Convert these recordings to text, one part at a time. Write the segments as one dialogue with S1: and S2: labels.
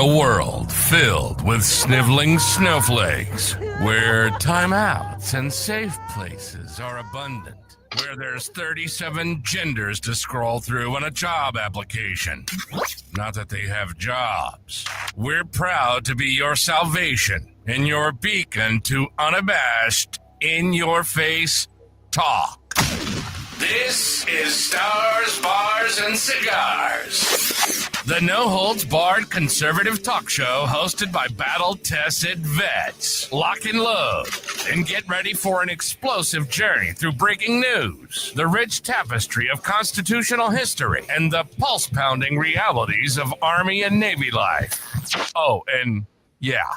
S1: a world filled with sniveling snowflakes, where timeouts and safe places are abundant, where there's 37 genders to scroll through on a job application. Not that they have jobs. We're proud to be your salvation and your beacon to unabashed, in-your-face talk. This is Stars, Bars, and Cigars, the no-holds-barred conservative talk show hosted by battle-tested vets. Lock and load and get ready for an explosive journey through breaking news, the rich tapestry of constitutional history, and the pulse-pounding realities of Army and Navy life. Oh, and yeah,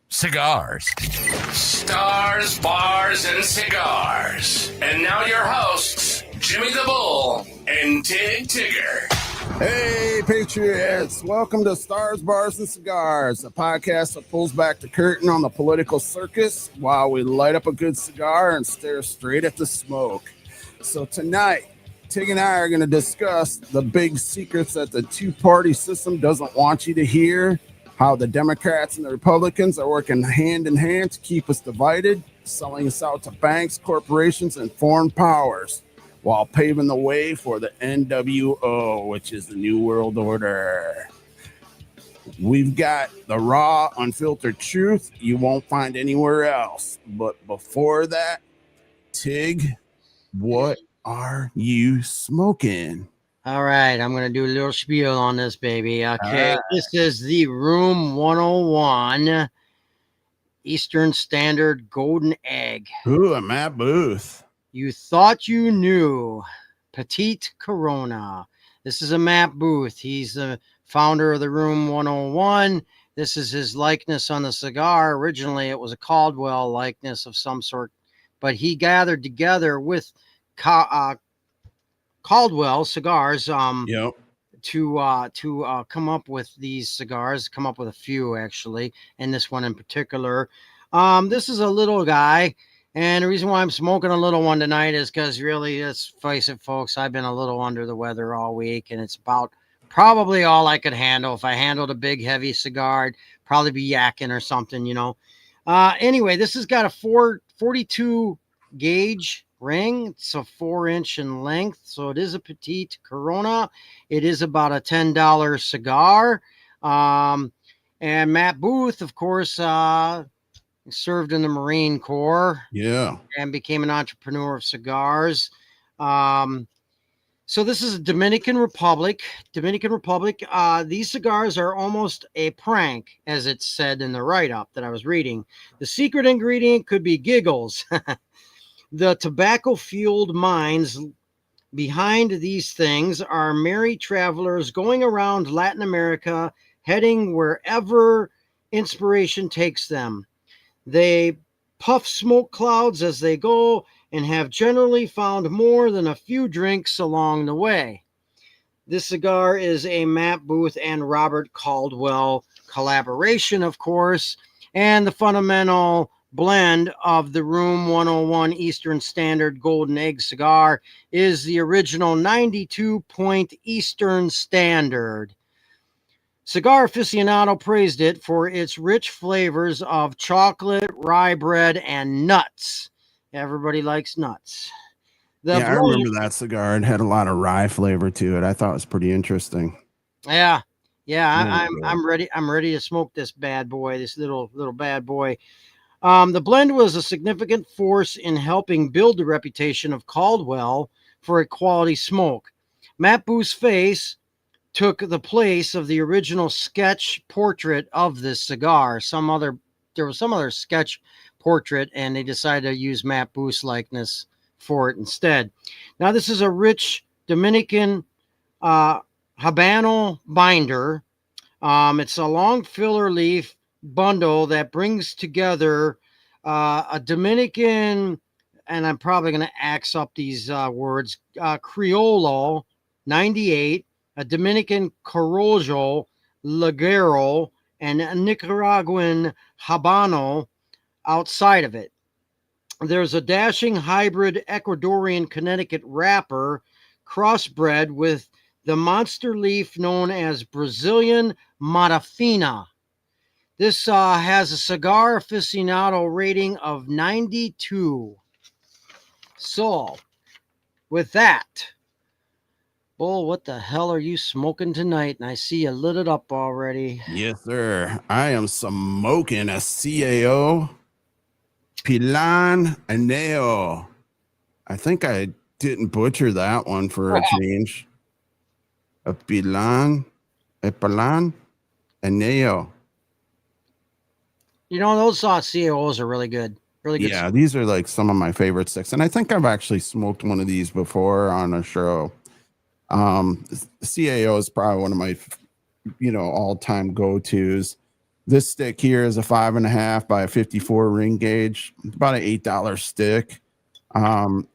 S1: cigars. Stars, Bars, and Cigars. And now your hosts, Jimmy the Bull and Tig Tigger.
S2: Hey, Patriots. Welcome to Stars, Bars, and Cigars, a podcast that pulls back the curtain on the political circus while we light up a good cigar and stare straight at the smoke. So tonight, Tig and I are going to discuss the big secrets that the two-party system doesn't want you to hear, how the Democrats and the Republicans are working hand in hand to keep us divided, selling us out to banks, corporations, and foreign powers, while paving the way for the NWO, which is the New World Order. We've got the raw, unfiltered truth you won't find anywhere else. But before that, Tig, what are you smoking?
S3: All right, I'm going to do a little spiel on this, baby. Okay, This is the Room 101 Eastern Standard Golden Egg.
S2: Ooh, I'm at Booth.
S3: You thought you knew. Petite Corona. This is a Matt Booth. He's the founder of the Room 101. This is his likeness on the cigar. Originally, it was a Caldwell likeness of some sort, but he gathered together with Caldwell Cigars to come up with these cigars, come up with a few actually, and this one in particular. This is a little guy. And the reason why I'm smoking a little one tonight is because really, let's face it, folks, I've been a little under the weather all week, and it's about probably all I could handle. If I handled a big, heavy cigar, I'd probably be yakking or something, you know. Anyway, this has got a 42 gauge ring. It's a 4-inch in length, so it is a Petite Corona. It is about a $10 cigar. And Matt Booth, of course, served in the Marine Corps, and became an entrepreneur of cigars. So this is a Dominican Republic. These cigars are almost a prank, as it's said in the write-up that I was reading. The secret ingredient could be giggles. The tobacco-fueled minds behind these things are merry travelers going around Latin America, heading wherever inspiration takes them. They puff smoke clouds as they go and have generally found more than a few drinks along the way. This cigar is a Matt Booth and Robert Caldwell collaboration, of course, and the fundamental blend of the Room 101 Eastern Standard Golden Egg cigar is the original 92-point Eastern Standard. Cigar aficionado praised it for its rich flavors of chocolate, rye bread, and nuts. Everybody likes nuts.
S2: I remember that cigar. It had a lot of rye flavor to it. I thought it was pretty interesting.
S3: Yeah. I'm ready. I'm ready to smoke this bad boy. This little bad boy. The blend was a significant force in helping build the reputation of Caldwell for a quality smoke. Matt Booth's face took the place of the original sketch portrait of this cigar. There was some other sketch portrait, and they decided to use Matt Booth's likeness for it instead. Now, this is a rich Dominican Habano binder. It's a long filler leaf bundle that brings together a Dominican, and I'm probably going to axe up these words, Criollo 98, a Dominican Corojo, Ligero, and a Nicaraguan Habano outside of it. There's a dashing hybrid Ecuadorian Connecticut wrapper crossbred with the monster leaf known as Brazilian Matafina. This has a cigar aficionado rating of 92. So, with that, Bull, what the hell are you smoking tonight? And I see you lit it up already.
S2: Yes, sir. I am smoking a CAO Pilan Aneo. I think I didn't butcher that one for a change. A Pilan Aneo.
S3: You know, those CAOs are really good. Really good.
S2: Yeah, these are like some of my favorite sticks. And I think I've actually smoked one of these before on a show. CAO is probably one of my, all-time go-tos. This stick here is a 5.5 by a 54 ring gauge, about an $8 stick.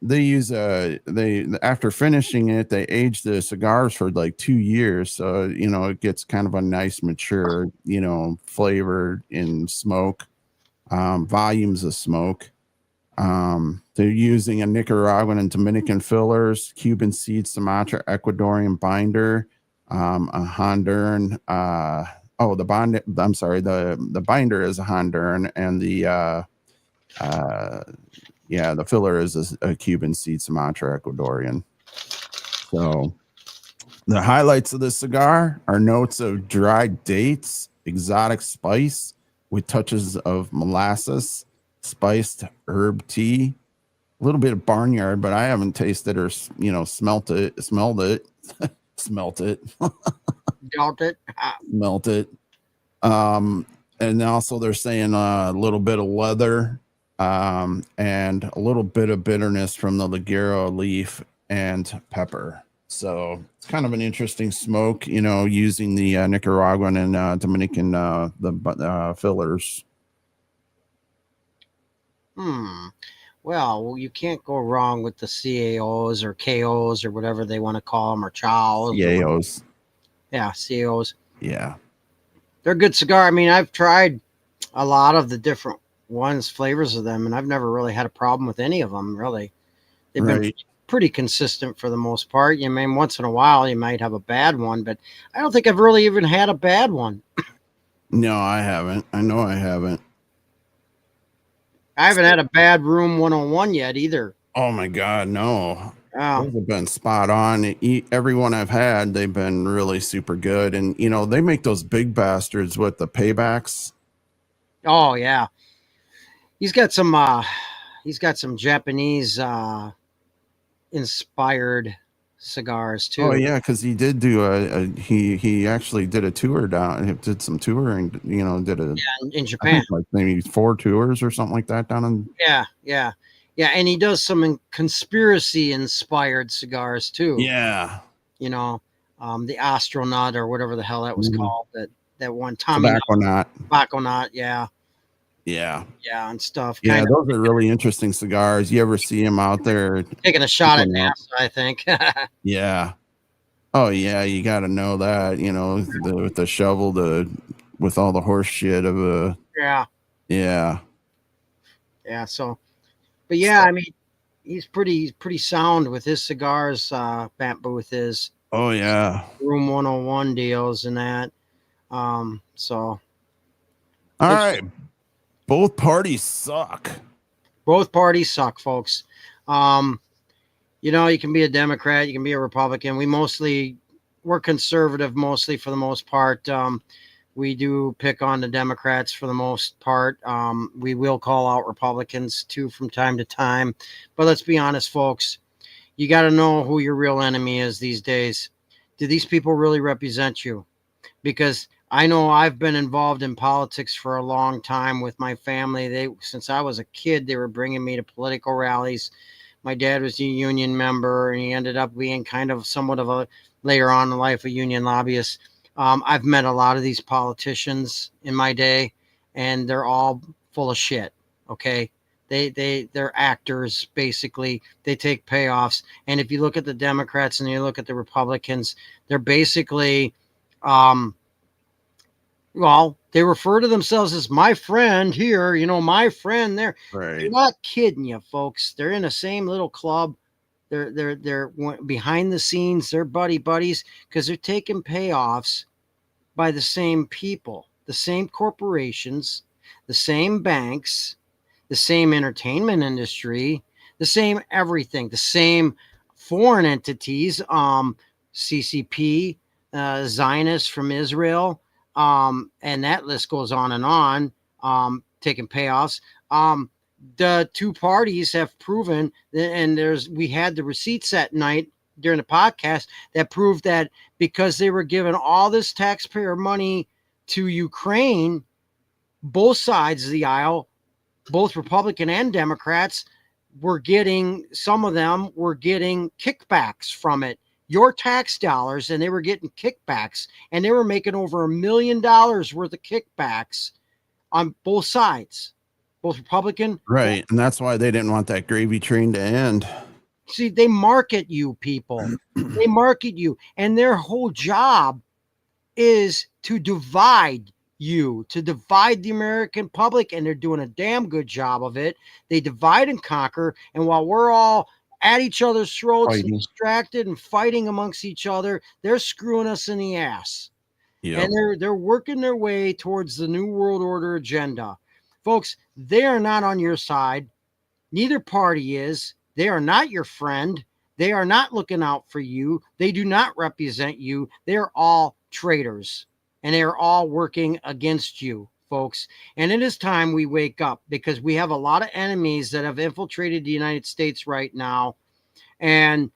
S2: They use after finishing it, they age the cigars for like 2 years, so it gets kind of a nice mature flavor in smoke, volumes of smoke. They're using a Nicaraguan and Dominican fillers, Cuban seed, Sumatra, Ecuadorian binder, a Honduran. The binder is a Honduran, and the filler is a Cuban seed, Sumatra, Ecuadorian. So the highlights of the cigar are notes of dried dates, exotic spice with touches of molasses, spiced herb tea, a little bit of barnyard, but I haven't tasted or smelt it. Smelt it. Melt it. And also they're saying a little bit of leather, and a little bit of bitterness from the Ligero leaf and pepper. So it's kind of an interesting smoke, using the Nicaraguan and Dominican fillers.
S3: Well, you can't go wrong with the CAOs or KOs or whatever they want to call them, or chows.
S2: CAOs.
S3: Yeah, CAOs.
S2: Yeah.
S3: They're a good cigar. I mean, I've tried a lot of the different flavors of them, and I've never really had a problem with any of them, really. They've been pretty consistent for the most part. You mean, once in a while you might have a bad one, but I don't think I've really even had a bad one.
S2: No, I haven't. I know I haven't.
S3: I haven't had a bad Room 101 yet either.
S2: Oh my God, no.
S3: Oh.
S2: Those have been spot on. Everyone I've had, they've been really super good. And, they make those big bastards with the paybacks.
S3: Oh, yeah. He's got some Japanese inspired cigars too.
S2: Oh yeah, because he did do he actually did a tour down. He did some touring. Did
S3: in Japan,
S2: like maybe 4 tours or something like that down in.
S3: Yeah. And he does some conspiracy inspired cigars too.
S2: Yeah.
S3: The astronaut or whatever the hell that was called. That one Tommy
S2: Tobacco
S3: Knot. Yeah.
S2: Yeah,
S3: and stuff.
S2: Yeah, those are really interesting cigars. You ever see him out there
S3: taking a shot at NASA, I think.
S2: Yeah. Oh yeah, you got to know that. With the shovel, with all the horse shit of a. Yeah. So,
S3: but yeah, I mean, he's pretty sound with his cigars. Bat Booth is.
S2: Oh yeah.
S3: Room 101 deals and that. So.
S2: All right. Both parties suck.
S3: Both parties suck, folks. You can be a Democrat, you can be a Republican. We're conservative mostly for the most part. We do pick on the Democrats for the most part. We will call out Republicans too from time to time. But let's be honest, folks. You got to know who your real enemy is these days. Do these people really represent you? Because I know I've been involved in politics for a long time with my family. Since I was a kid, they were bringing me to political rallies. My dad was a union member, and he ended up being kind of somewhat of later on in life, a union lobbyist. I've met a lot of these politicians in my day, and they're all full of shit. Okay. They're actors, basically. They take payoffs. And if you look at the Democrats and you look at the Republicans, they're basically, they refer to themselves as my friend here, my friend there.
S2: Right.
S3: They're not kidding you, folks. They're in the same little club. They're behind the scenes. They're buddies because they're taking payoffs by the same people. the same corporations, the same banks, the same entertainment industry, the same everything, the same foreign entities, CCP, Zionists from Israel, and that list goes on and on, taking payoffs. The two parties have proven, and we had the receipts that night during the podcast that proved that because they were given all this taxpayer money to Ukraine, both sides of the aisle, both Republican and Democrats, were getting, some of them were getting kickbacks from it, your tax dollars, and they were getting kickbacks, and they were making over $1 million worth of kickbacks on both sides, both Republican.
S2: Right. And that's why they didn't want that gravy train to end.
S3: See, they market you, people. They market you, and their whole job is to divide you, to divide the American public, and they're doing a damn good job of it. They divide and conquer, and while we're all at each other's throats and distracted and fighting amongst each other, they're screwing us in the ass. Yep. And they're working their way towards the New World Order agenda. Folks, they are not on your side. Neither party is. They are not your friend. They are not looking out for you. They do not represent you. They are all traitors, and they are all working against you, folks. And it is time we wake up, because we have a lot of enemies that have infiltrated the United States right now. And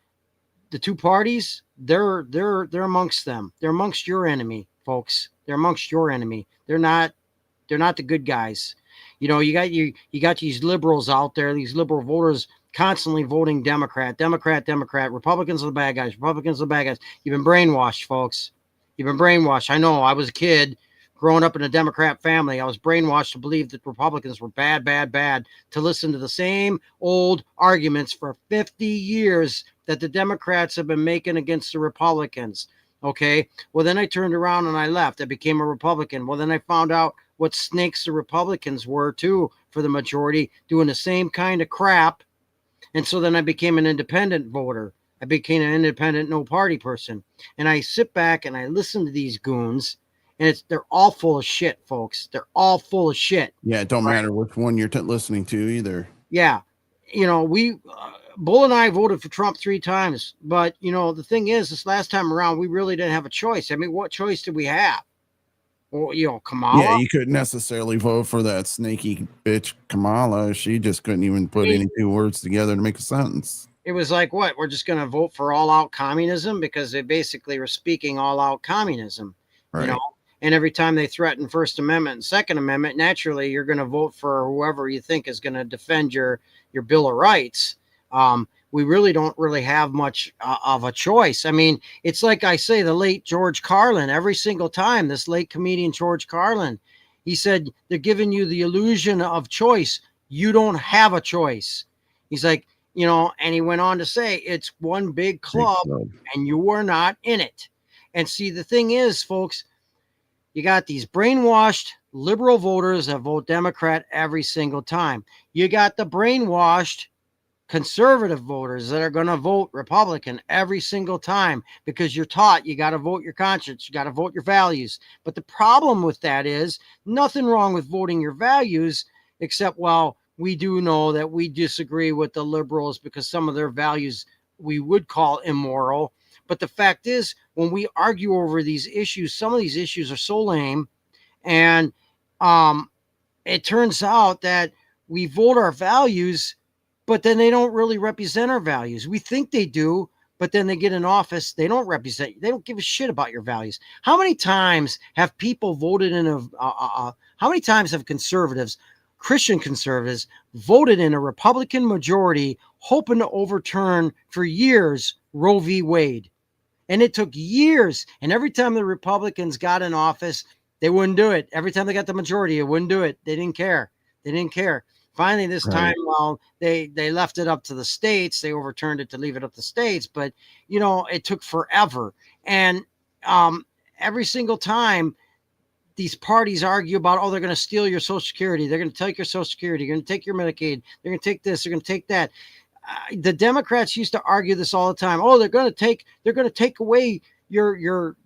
S3: the two parties, they're amongst them. They're amongst your enemy, folks. They're amongst your enemy. They're not the good guys. You know, you got these liberals out there, these liberal voters constantly voting Democrat. Republicans are the bad guys. Republicans are the bad guys. You've been brainwashed, folks. You've been brainwashed. I know. I was a kid growing up in a Democrat family. I was brainwashed to believe that Republicans were bad, to listen to the same old arguments for 50 years that the Democrats have been making against the Republicans. Okay. Well, then I turned around and I left. I became a Republican. Well, then I found out what snakes the Republicans were too, for the majority, doing the same kind of crap. And so then I became an independent voter. I became an independent, no party person. And I sit back and I listen to these goons, and they're all full of shit, folks. They're all full of shit.
S2: Yeah, it don't matter which one you're listening to either.
S3: Yeah. You know, Bull and I voted for Trump 3 times. But, you know, the thing is, this last time around, we really didn't have a choice. I mean, what choice did we have? Well, you know, Kamala.
S2: Yeah, you couldn't necessarily vote for that snaky bitch Kamala. She just couldn't even put any two words together to make a sentence.
S3: It was like, what? We're just going to vote for all-out communism, because they basically were speaking all-out communism. Right. You know, and every time they threaten First Amendment and Second Amendment, naturally you're going to vote for whoever you think is going to defend your Bill of Rights. We really don't have much of a choice. I mean, it's like I say, the late George Carlin, every single time, this late comedian George Carlin, he said, they're giving you the illusion of choice. You don't have a choice. He's like, you know, and he went on to say, it's one big club and you are not in it. And see, the thing is, folks, you got these brainwashed liberal voters that vote Democrat every single time. You got the brainwashed conservative voters that are going to vote Republican every single time, because you're taught you got to vote your conscience, you got to vote your values. But the problem with that is nothing wrong with voting your values, except, well, we do know that we disagree with the liberals because some of their values we would call immoral. But the fact is, when we argue over these issues, some of these issues are so lame, and it turns out that we vote our values, but then they don't really represent our values. We think they do, but then they get in office, they don't represent, they don't give a shit about your values. How many times have people voted in how many times have conservatives, Christian conservatives, voted in a Republican majority, hoping to overturn for years Roe v. Wade? And it took years. And every time the Republicans got in office, they wouldn't do it. Every time they got the majority, they wouldn't do it. They didn't care. They didn't care. Finally, this time, well, they left it up to the states. They overturned it to leave it up to the states. But, you know, it took forever. And every single time these parties argue about, oh, they're going to steal your Social Security. They're going to take your Social Security. You're going to take your Medicaid. They're going to take this. They're going to take that. The Democrats used to argue this all the time. Oh, they're going to take away your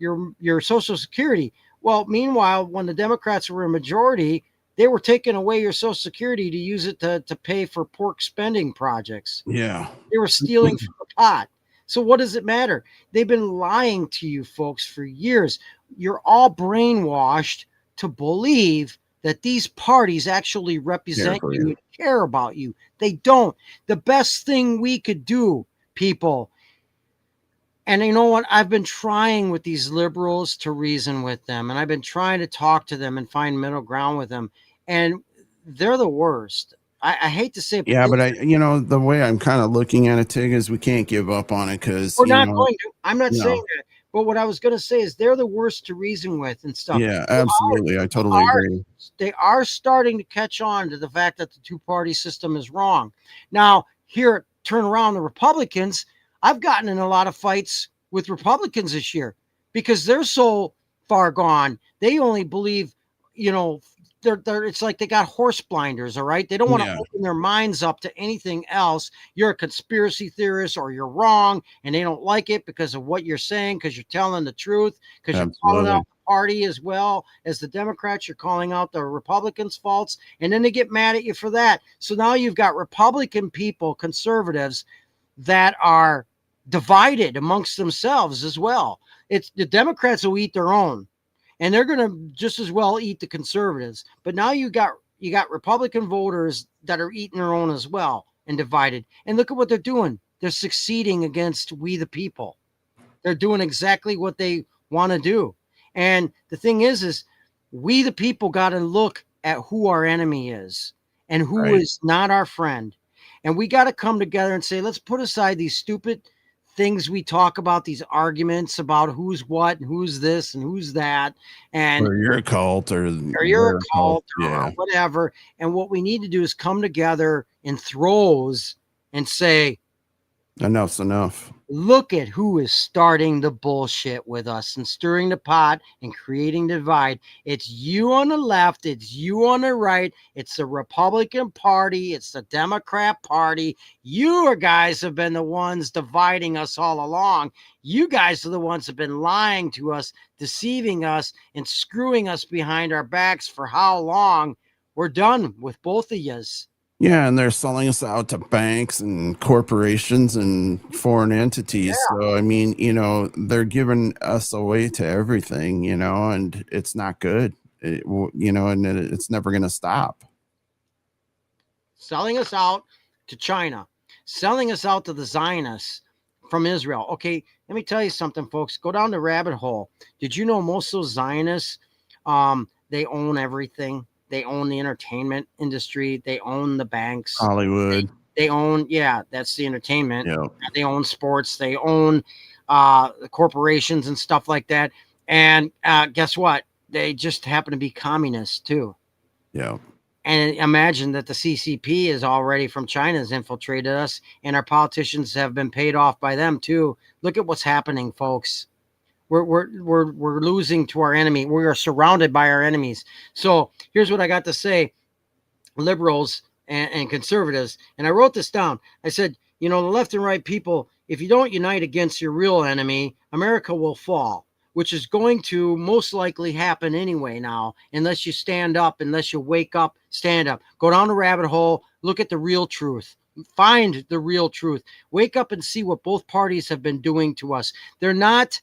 S3: Social Security. Well, meanwhile, when the Democrats were a majority, they were taking away your Social Security to use it to pay for pork spending projects.
S2: Yeah.
S3: They were stealing from the pot. So what does it matter? They've been lying to you folks for years. You're all brainwashed to believe that these parties actually represent you and care about you. They don't. The best thing we could do, people, and you know what? I've been trying with these liberals to reason with them, and I've been trying to talk to them and find middle ground with them, and they're the worst. I hate to say it,
S2: Yeah, but the way I'm kind of looking at it, Tig, is we can't give up on it because
S3: we're not going to. I'm not
S2: no.
S3: saying that. But what I was going to say is they're the worst to reason with and stuff.
S2: Yeah, absolutely. I totally agree.
S3: They are starting to catch on to the fact that the two-party system is wrong. Now, here, turn around the Republicans. I've gotten in a lot of fights with Republicans this year because they're so far gone. They only believe, they're it's like they got horse blinders, all right? They don't want to open their minds up to anything else. You're a conspiracy theorist or you're wrong, and they don't like it because of what you're saying, because you're telling the truth, because you're calling out the party as well as the Democrats. You're calling out the Republicans' faults, and then they get mad at you for that. So now you've got Republican people, conservatives, that are divided amongst themselves as well. It's the Democrats will eat their own, and they're going to just as well eat the conservatives. But now you got Republican voters that are eating their own as well and divided. And look at what they're doing. They're succeeding against we the people. They're doing exactly what they want to do. And the thing is we the people got to look at who our enemy is and who is not our friend. And we got to come together and say, let's put aside these stupid things we talk about, these arguments about who's what and who's this and who's that, and
S2: or you're a cult or
S3: you're a cult or whatever. And what we need to do is come together in throes and say,
S2: enough's enough.
S3: Look at who is starting the bullshit with us and stirring the pot and creating divide. It's you on the left. It's you on the right. It's the Republican Party. It's the Democrat Party. You guys have been the ones dividing us all along. You guys are the ones that have been lying to us, deceiving us, and screwing us behind our backs for how long? We're done with both of yous.
S2: Yeah, and they're selling us out to banks and corporations and foreign entities. Yeah. So, I mean, they're giving us away to everything, and it's not good, and it's never going to stop.
S3: Selling us out to China, selling us out to the Zionists from Israel. Okay, let me tell you something, folks. Go down the rabbit hole. Did you know most of those Zionists, they own everything? They own the entertainment industry. They own the banks.
S2: Hollywood.
S3: They own, that's the entertainment.
S2: Yep.
S3: They own sports. They own the corporations and stuff like that. And guess what? They just happen to be communists too.
S2: Yeah.
S3: And imagine that the CCP is already from China has infiltrated us, and our politicians have been paid off by them too. Look at what's happening, folks. We're losing to our enemy. We are surrounded by our enemies. So here's what I got to say, liberals and conservatives. And I wrote this down. I said, the left and right people, if you don't unite against your real enemy, America will fall, which is going to most likely happen anyway now, unless you stand up, unless you wake up, stand up, go down the rabbit hole, look at the real truth. Find the real truth. Wake up and see what both parties have been doing to us. They're not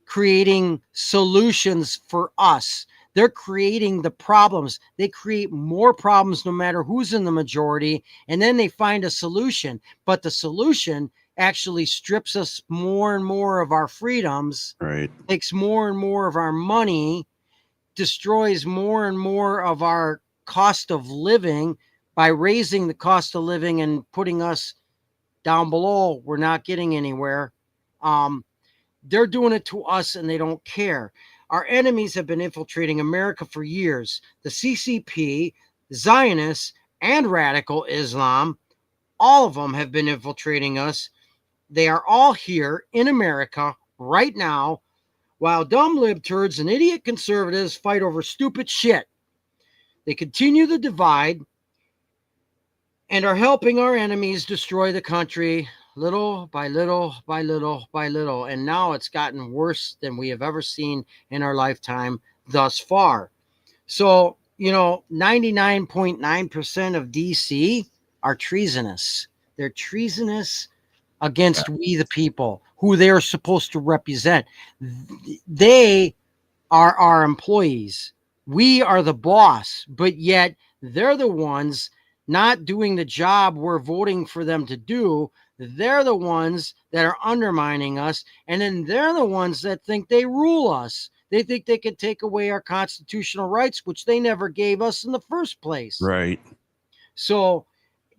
S3: creating solutions for us. They're creating the problems. They create more problems no matter who's in the majority, and then they find a solution. But the solution actually strips us more and more of our freedoms, takes more and more of our money, destroys more and more of our cost of living by raising the cost of living and putting us down below. We're not getting anywhere. They're doing it to us and they don't care. Our enemies have been infiltrating America for years. The CCP, Zionists, and radical Islam, all of them have been infiltrating us. They are all here in America right now, while dumb libturds and idiot conservatives fight over stupid shit. They continue the divide and are helping our enemies destroy the country little by little by little by little. And now it's gotten worse than we have ever seen in our lifetime. thus far. So, 99.9% of DC are treasonous. They're treasonous against we the people, who they're supposed to represent. They are our employees. We are the boss, but yet they're the ones not doing the job we're voting for them to do. They're the ones that are undermining us, and then they're the ones that think they rule us. They think they can take away our constitutional rights, which they never gave us in the first place.
S2: Right.
S3: So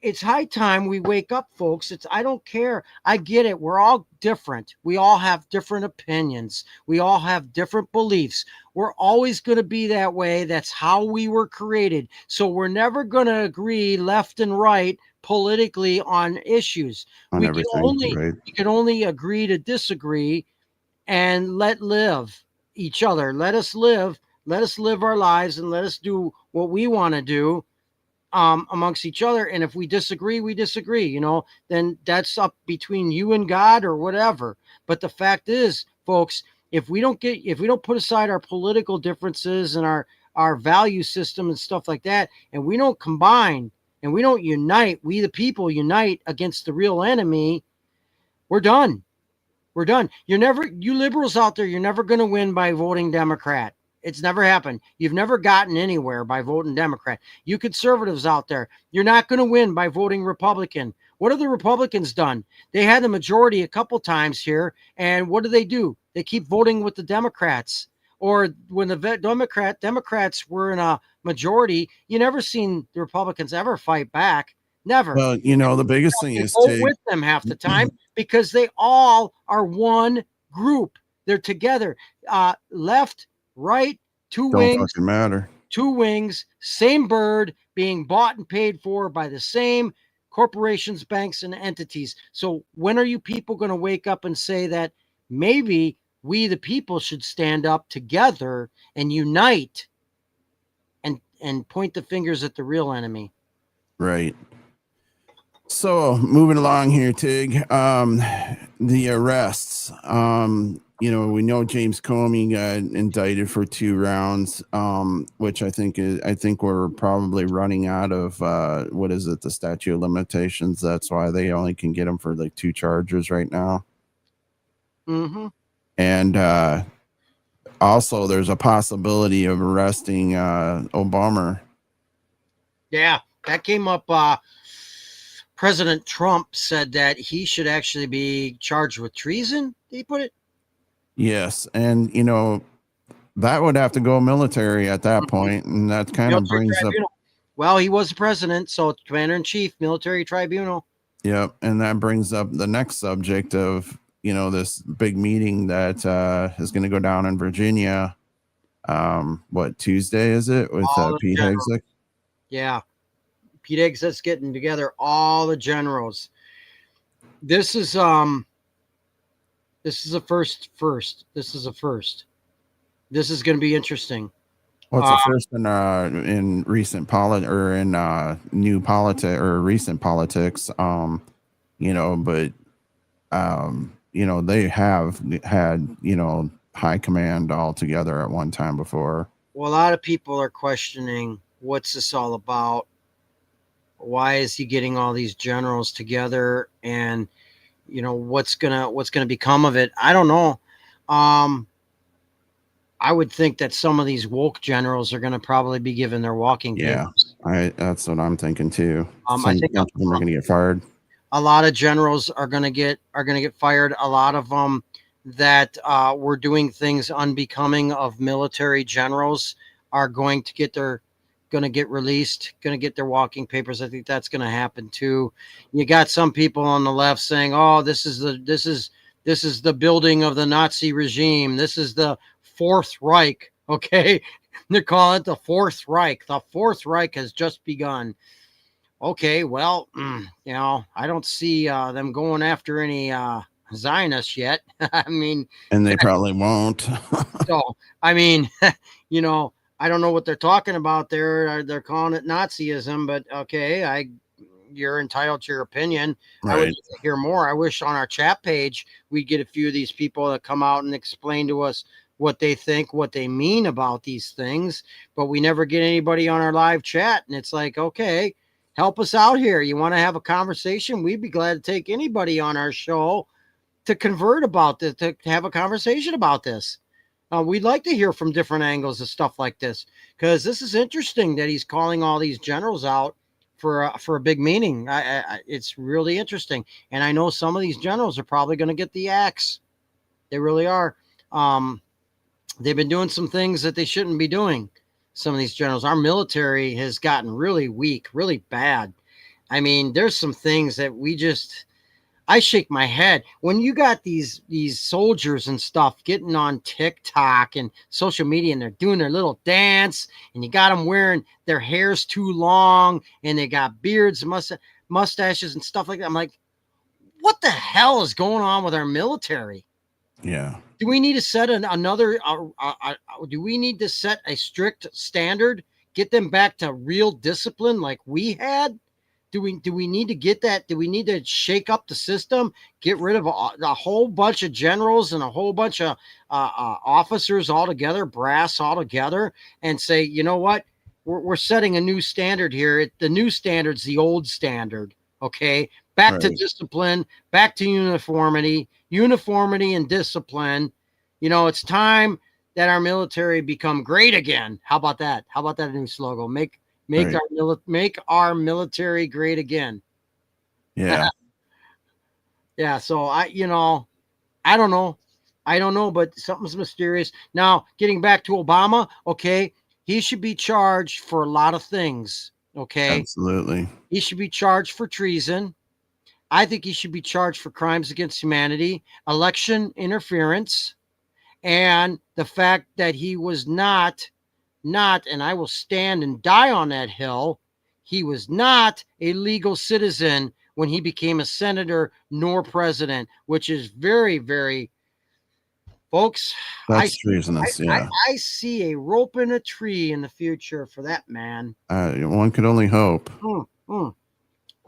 S3: it's high time we wake up, folks. I don't care. I get it. We're all different. We all have different opinions. We all have different beliefs. We're always going to be that way. That's how we were created. So we're never going to agree left and right politically on issues.
S2: On everything, right.
S3: We can only agree to disagree and let live each other. Let us live our lives, and let us do what we want to do amongst each other. And if we disagree, we disagree, then that's up between you and God or whatever. But the fact is, folks, if we don't put aside our political differences and our value system and stuff like that, and we don't combine and we don't unite, we the people unite against the real enemy, we're done. We're done. You liberals out there, you're never going to win by voting Democrat. It's never happened. You've never gotten anywhere by voting Democrat. You conservatives out there, you're not going to win by voting Republican. What have the Republicans done? They had the majority a couple times here, and what do? They keep voting with the Democrats. Or when the Democrats were in a majority, you never seen the Republicans ever fight back. Never.
S2: Well, the biggest thing is
S3: to with them half the time because they all are one group. They're together. Left, right,
S2: don't fucking matter.
S3: Two wings, same bird, being bought and paid for by the same corporations, banks, and entities. So when are you people going to wake up and say that maybe we the people should stand up together and unite and point the fingers at the real enemy?
S2: Right. So moving along here, Tig, the arrests, we know James Comey got indicted for 2 rounds, which I think we're probably running out of, the statute of limitations. That's why they only can get him for like 2 charges right now.
S3: Mm-hmm.
S2: And, also there's a possibility of arresting, Obama.
S3: Yeah, that came up, President Trump said that he should actually be charged with treason. Did he put it?
S2: Yes. And, that would have to go military at that point. And that kind of brings tribunal. Up.
S3: Well, he was the president. So commander in chief, military tribunal.
S2: Yep. And that brings up the next subject of, this big meeting that is going to go down in Virginia. What Tuesday is it with Pete Hegseth?
S3: Yeah. Pete Hegseth's getting together all the generals. This is a first. This is a first. This is going to be interesting.
S2: Well, it's a first in recent new politics or recent politics. But they have had high command all together at one time before.
S3: Well, a lot of people are questioning what's this all about. Why is he getting all these generals together, and what's gonna become of it? I don't know. I would think that some of these woke generals are going to probably be given their walking papers.
S2: That's what I'm thinking too.
S3: I think
S2: them are going to get fired.
S3: A lot of generals are going to get fired. A lot of them that were doing things unbecoming of military generals are going to get released, going to get their walking papers. I think that's going to happen too. You got some people on the left saying, "Oh, this is the building of the Nazi regime. This is the Fourth Reich." Okay, they're calling it the Fourth Reich. The Fourth Reich has just begun. Okay, well, I don't see them going after any Zionists yet. I mean,
S2: and they probably won't.
S3: So, I mean, I don't know what they're talking about there. They're calling it Nazism, but okay, you're entitled to your opinion. Right. I would like to hear more. I wish on our chat page we'd get a few of these people that come out and explain to us what they think, what they mean about these things, but we never get anybody on our live chat. And it's like, okay, help us out here. You want to have a conversation? We'd be glad to take anybody on our show to convert about this, to have a conversation about this. We'd like to hear from different angles of stuff like this, because this is interesting that he's calling all these generals out for a big meeting. It's really interesting. And I know some of these generals are probably going to get the axe. They really are. They've been doing some things that they shouldn't be doing. Some of these generals, our military has gotten really weak, really bad. I mean, there's some things that I shake my head when you got these soldiers and stuff getting on TikTok and social media, and they're doing their little dance, and you got them wearing their hair's too long, and they got beards and mustaches and stuff like that. I'm like, what the hell is going on with our military?
S2: Yeah.
S3: Do we need to set do we need to set a strict standard, get them back to real discipline like we had? Do we need to get that? Do we need to shake up the system, get rid of a whole bunch of generals and a whole bunch of officers all together, brass all together, and say, you know what? We're setting a new standard here. The new standard's the old standard. Okay. Back to discipline, back to uniformity and discipline. You know, it's time that our military become great again. How about that? How about that new slogan? Make our military great again.
S2: Yeah.
S3: Yeah. So I don't know, but something's mysterious. Now, getting back to Obama, okay, he should be charged for a lot of things. Okay.
S2: Absolutely.
S3: He should be charged for treason. I think he should be charged for crimes against humanity, election interference, and the fact that he was not, and I will stand and die on that hill, he was not a legal citizen when he became a senator nor president, which is very, very, folks.
S2: That's treasonous. Yeah.
S3: I see a rope in a tree in the future for that man.
S2: One could only hope.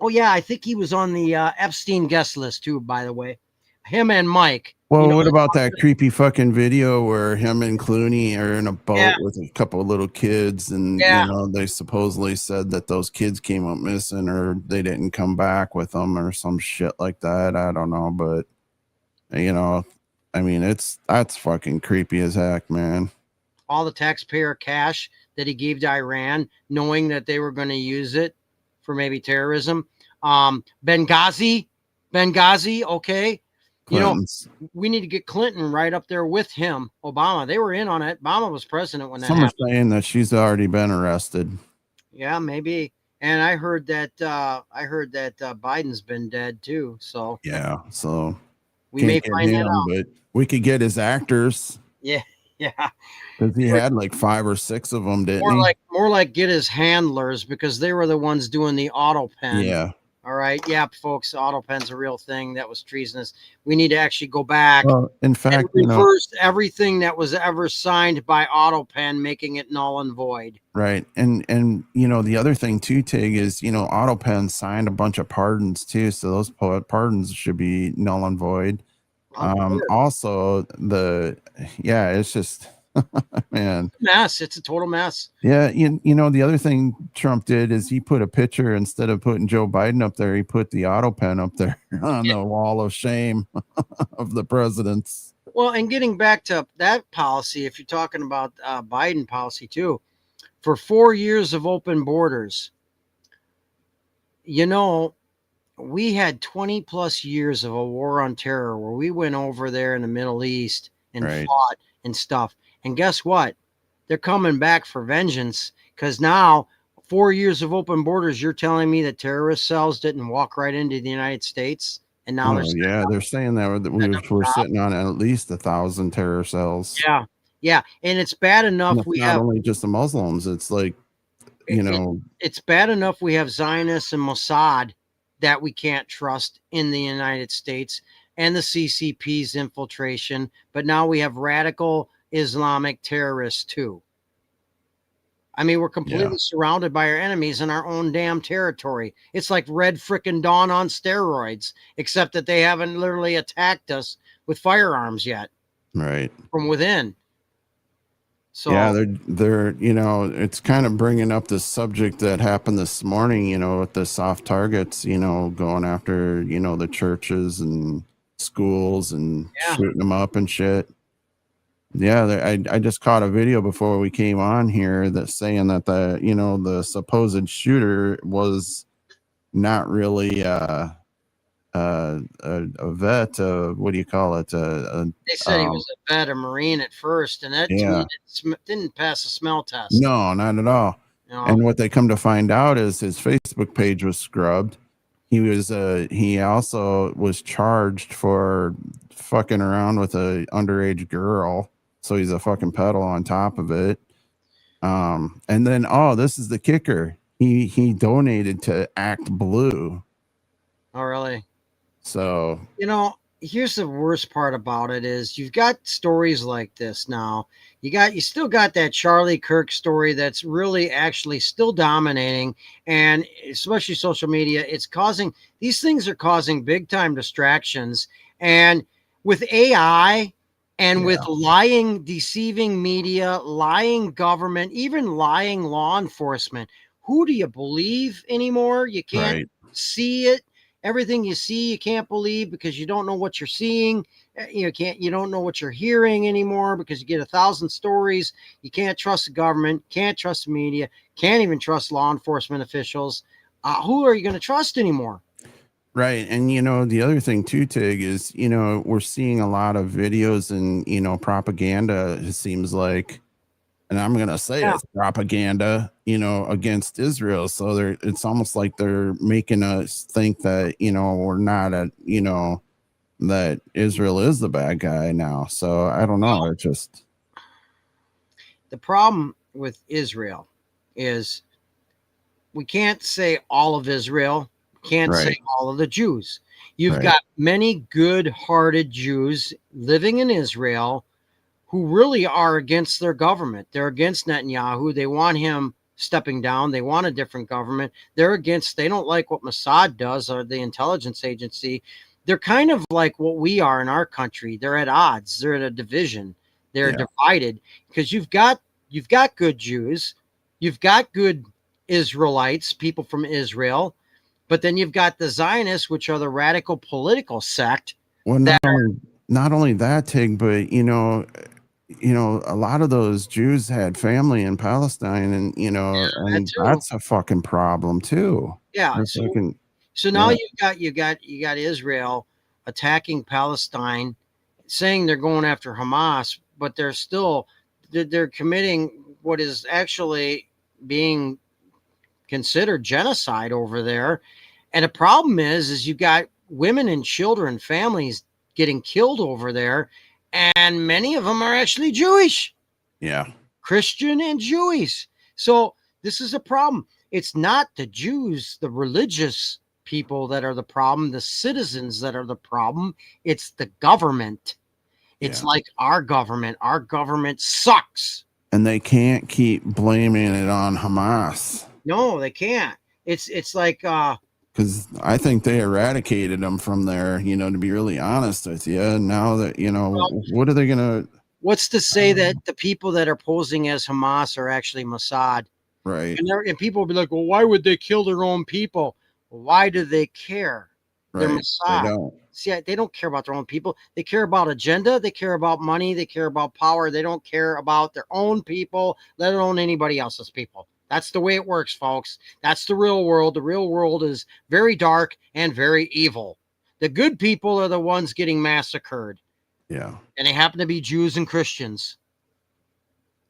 S3: Oh, yeah, I think he was on the Epstein guest list, too, by the way. Him and Mike.
S2: Well, what about that creepy fucking video where him and Clooney are in a boat with a couple of little kids, and they supposedly said that those kids came up missing, or they didn't come back with them, or some shit like that. I don't know, but I mean, that's fucking creepy as heck, man.
S3: All the taxpayer cash that he gave to Iran, knowing that they were going to use it for maybe terrorism. Benghazi, okay.
S2: Clinton's.
S3: We need to get Clinton right up there with him. Obama, they were in on it. Obama was president when that
S2: Some
S3: happened.
S2: are saying that she's already been arrested.
S3: Yeah, maybe. And I heard that Biden's been dead too. So
S2: yeah, so
S3: we may find that out.
S2: But we could get his actors.
S3: Yeah.
S2: Because he had like 5 or 6 of them, didn't he?
S3: More like get his handlers, because they were the ones doing the auto pen.
S2: Yeah.
S3: All right. Yeah, folks, auto pen's a real thing. That was treasonous. We need to actually go back.
S2: Well, in fact,
S3: and reverse everything that was ever signed by auto pen, making it null and void.
S2: Right. And the other thing too, Tig, is auto pen signed a bunch of pardons too, so those pardons should be null and void. Also it's just man,
S3: mess. It's a total mess.
S2: Yeah. The other thing Trump did is he put a picture, instead of putting Joe Biden up there, he put the auto pen up there on the wall of shame of the presidents.
S3: Well, and getting back to that policy, if you're talking about Biden policy too, for 4 years of open borders, we had 20 plus years of a war on terror where we went over there in the Middle East and fought and stuff. And guess what? They're coming back for vengeance, because now 4 years of open borders, you're telling me that terrorist cells didn't walk right into the United States? And now
S2: they're saying that we're sitting on at least 1,000 terror cells.
S3: Yeah. And it's bad enough
S2: not only just the Muslims, it's like,
S3: it's bad enough we have Zionists and Mossad that we can't trust in the United States, and the CCP's infiltration, but now we have radical Islamic terrorists too. I mean, we're completely surrounded by our enemies in our own damn territory. It's like Red Frickin' Dawn on steroids, except that they haven't literally attacked us with firearms yet.
S2: Right.
S3: From within. So
S2: Yeah, they're it's kind of bringing up this subject that happened this morning, with the soft targets, going after, the churches and schools and
S3: yeah,
S2: shooting them up and shit. Yeah, I just caught a video before we came on here that's saying that the supposed shooter was not really a vet, what do you call it?
S3: they said he was a vet, a Marine at first, and that to me
S2: Yeah.
S3: didn't pass a smell test.
S2: No, not at all.
S3: You know?
S2: And what they come to find out is his Facebook page was scrubbed. He also was charged for fucking around with a underage girl. So he's a fucking pedo on top of it. And then this is the kicker. He donated to Act Blue.
S3: Oh, really?
S2: So
S3: Here's the worst part about it is you've got stories like this now. You still got that Charlie Kirk story that's really actually still dominating, and especially social media. These things are causing big time distractions, and with AI and with lying, deceiving media, lying government, even lying law enforcement, who do you believe anymore? You can't
S2: right.
S3: see it. Everything you see, you can't believe because you don't know what you're seeing. You don't know what you're hearing anymore because you get 1,000 stories. You can't trust the government, can't trust the media, can't even trust law enforcement officials. Who are you going to trust anymore?
S2: Right. And, the other thing too, Tig, is, we're seeing a lot of videos and, propaganda, it seems like, and I'm going to say it's propaganda, against Israel. So it's almost like they're making us think that, we're not that Israel is the bad guy now. So I don't know. It's just.
S3: The problem with Israel is we can't say all of Israel, can't say all of the Jews. You've got many good-hearted Jews living in Israel who really are against their government. They're against Netanyahu. They want him stepping down. They want a different government. They don't like what Mossad does, or the intelligence agency. They're kind of like what we are in our country. They're at odds. They're at a division. They're divided because you've got good Jews. You've got good Israelites, people from Israel. But then you've got the Zionists, which are the radical political sect.
S2: Well, not only that, Tig, but a lot of those Jews had family in Palestine, and and that's a fucking problem too.
S3: Yeah. So now you got Israel attacking Palestine, saying they're going after Hamas, but they're committing what is actually being considered genocide over there. And the problem is you got women and children, families getting killed over there, and many of them are actually Jewish.
S2: Yeah.
S3: Christian and Jewish. So this is a problem. It's not the Jews, the religious people that are the problem, the citizens that are the problem. It's the government. It's like our government. Our government sucks.
S2: And they can't keep blaming it on Hamas.
S3: No, they can't. It's like
S2: because I think they eradicated them from there, to be really honest with you. And now that, what are they going to...
S3: What's to say that the people that are posing as Hamas are actually Mossad?
S2: Right.
S3: And people will be like, well, why would they kill their own people? Why do they care?
S2: Right.
S3: They're Mossad.
S2: They don't.
S3: See, they don't care about their own people. They care about agenda. They care about money. They care about power. They don't care about their own people, let alone anybody else's people. That's the way it works, folks. That's the real world. The real world is very dark and very evil. The good people are the ones getting massacred.
S2: Yeah.
S3: And they happen to be Jews and Christians.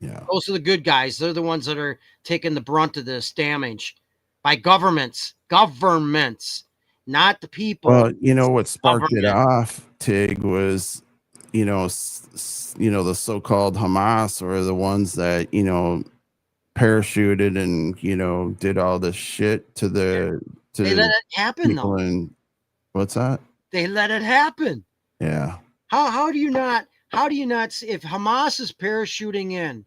S2: Yeah.
S3: Those are the good guys. They're the ones that are taking the brunt of this damage by governments, not the people.
S2: Well, what sparked it off, Tig, was, the so-called Hamas, or the ones that, parachuted and did all this shit to they
S3: let it happen though.
S2: What's that?
S3: They let it happen.
S2: Yeah.
S3: How do you not see if Hamas is parachuting in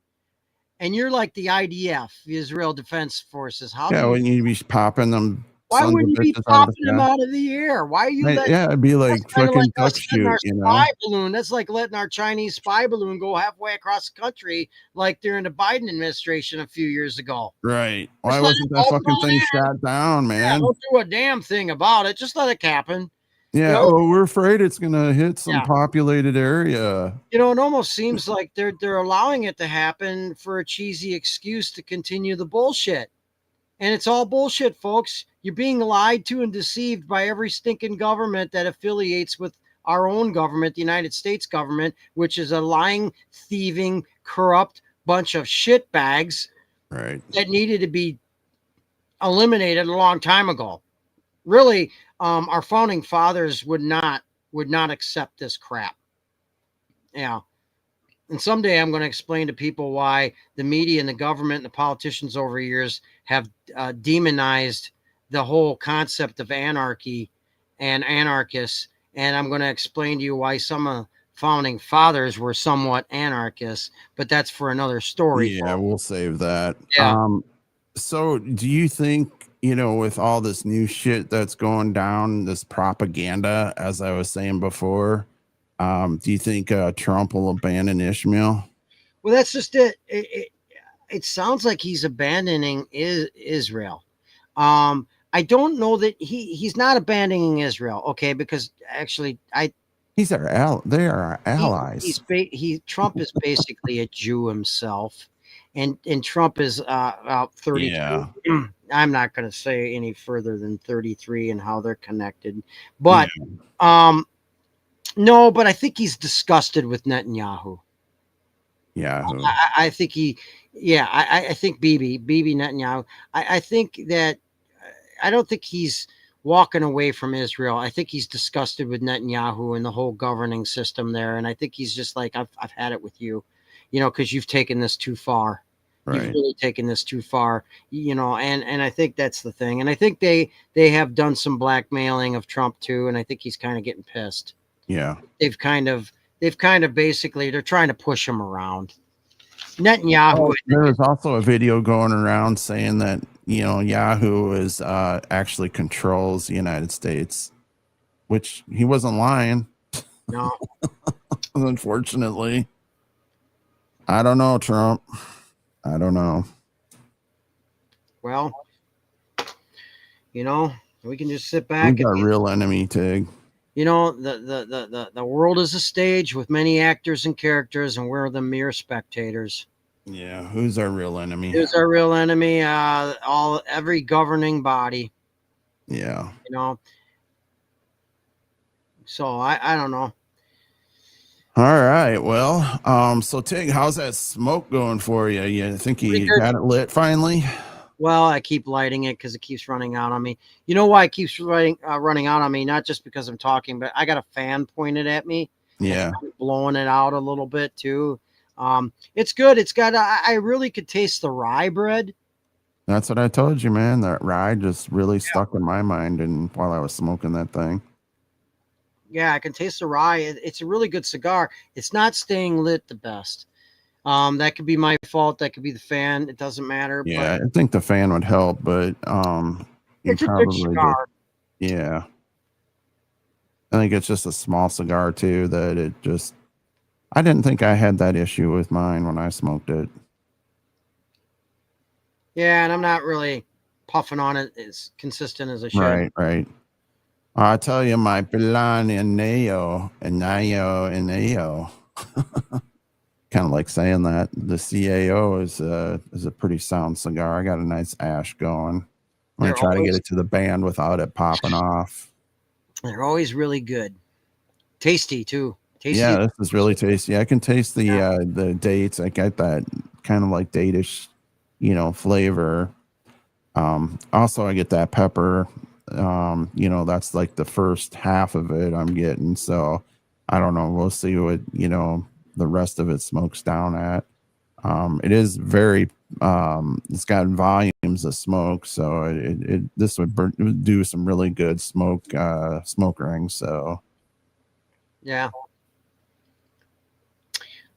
S3: and you're like the IDF, the Israel Defense Forces?
S2: When you be popping them
S3: Why
S2: sons of
S3: wouldn't you be
S2: bitches out of the
S3: popping them
S2: sky.
S3: out of the air? Why are you letting?
S2: Yeah, it'd be like
S3: That's kind of like
S2: fucking duck
S3: us letting our
S2: shoot, you know?
S3: spy balloon. That's like letting our Chinese spy balloon go halfway across the country, like during the Biden administration a few years ago.
S2: Right. Why
S3: Just let
S2: wasn't
S3: it
S2: that
S3: all
S2: fucking
S3: go
S2: thing
S3: in.
S2: shot down,
S3: Yeah,
S2: man?
S3: don't do a damn thing about it. Just let it happen.
S2: Yeah.
S3: know?
S2: Oh, we're afraid it's gonna hit some
S3: Yeah.
S2: populated area.
S3: It almost seems like they're allowing it to happen for a cheesy excuse to continue the bullshit. And it's all bullshit, folks. You're being lied to and deceived by every stinking government that affiliates with our own government, the United States government, which is a lying, thieving, corrupt bunch of shitbags
S2: Right.
S3: that needed to be eliminated a long time ago. Really, our founding fathers would not accept this crap. Yeah. And someday I'm going to explain to people why the media and the government and the politicians over years have demonized the whole concept of anarchy and anarchists. And I'm going to explain to you why some founding fathers were somewhat anarchists, but that's for another story.
S2: Yeah,
S3: folks.
S2: we'll save that.
S3: Yeah.
S2: So do you think, with all this new shit that's going down, this propaganda, as I was saying before, do you think Trump will abandon Ishmael?
S3: Well, that's just it. It sounds like he's abandoning Israel. I don't know that he's not abandoning Israel. Okay, because actually,
S2: They are our allies.
S3: Trump is basically a Jew himself, and Trump is about 32.
S2: Yeah.
S3: I'm not going to say any further than 33 and how they're connected, but no, but I think he's disgusted with Netanyahu.
S2: Yeah.
S3: I think I think Bibi Netanyahu. I think that I don't think he's walking away from Israel. I think he's disgusted with Netanyahu and the whole governing system there. And I think he's just like, I've had it with you, because you've taken this too far.
S2: Right.
S3: You've really taken this too far, and I think that's the thing. And I think they have done some blackmailing of Trump too. And I think he's kind of getting pissed.
S2: Yeah.
S3: They've kind of basically, they're trying to push him around. Netanyahu.
S2: There was also a video going around saying that, Yahoo is actually controls the United States, which he wasn't lying.
S3: No.
S2: Unfortunately. I don't know, Trump. I don't know.
S3: Well, we can just sit back.
S2: Who's our real enemy, Tig?
S3: The world is a stage with many actors and characters, and we're the mere spectators.
S2: Yeah, who's our real enemy?
S3: Who's our real enemy? Every governing body.
S2: Yeah.
S3: So I don't know.
S2: All right. Well, so Tig, how's that smoke going for you? You think you got it lit finally?
S3: Well, I keep lighting it because it keeps running out on me. You know why it keeps running out on me? Not just because I'm talking, but I got a fan pointed at me.
S2: Yeah.
S3: Blowing it out a little bit too. It's good. It's got, I really could taste the rye bread.
S2: That's what I told you, man. That rye just really stuck in my mind and while I was smoking that thing.
S3: Yeah, I can taste the rye. It's a really good cigar. It's not staying lit the best. That could be my fault. That could be the fan. It doesn't matter.
S2: Yeah, I think the fan would help, but
S3: it's a good cigar.
S2: Yeah. I think it's just a small cigar too, that it just, I didn't think I had that issue with mine when I smoked it.
S3: Yeah, and I'm not really puffing on it as consistent as I should.
S2: Right. I tell you, my Pilan and Nayo and Nayo and Nayo. Kind of like saying that. The CAO is a pretty sound cigar. I got a nice ash going. I'm gonna try to get it to the band without it popping off.
S3: They're always really good. Tasty too. Tasty.
S2: Yeah, this is really tasty. I can taste the dates. I get that kind of like date-ish, flavor. Also I get that pepper. That's like the first half of it I'm getting. So I don't know. We'll see what, the rest of it smokes down at. It is very, it's got volumes of smoke. So this would do some really good smoke rings. So
S3: yeah.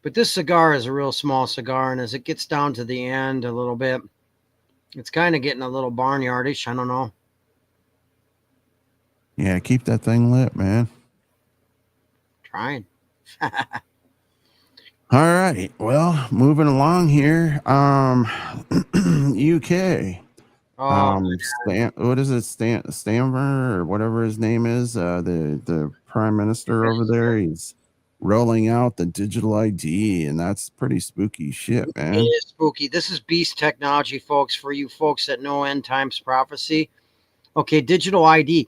S3: But this cigar is a real small cigar. And as it gets down to the end a little bit, it's kind of getting a little barnyardish. I don't know.
S2: Yeah, keep that thing lit, man.
S3: Trying.
S2: All right. Well, moving along here. UK.
S3: Oh,
S2: What is it? Stanver or whatever his name is. The prime minister over there. He's rolling out the digital ID, and that's pretty spooky shit,
S3: it
S2: man.
S3: is spooky. This is beast technology, folks, for you folks that know end times prophecy. Okay, digital ID.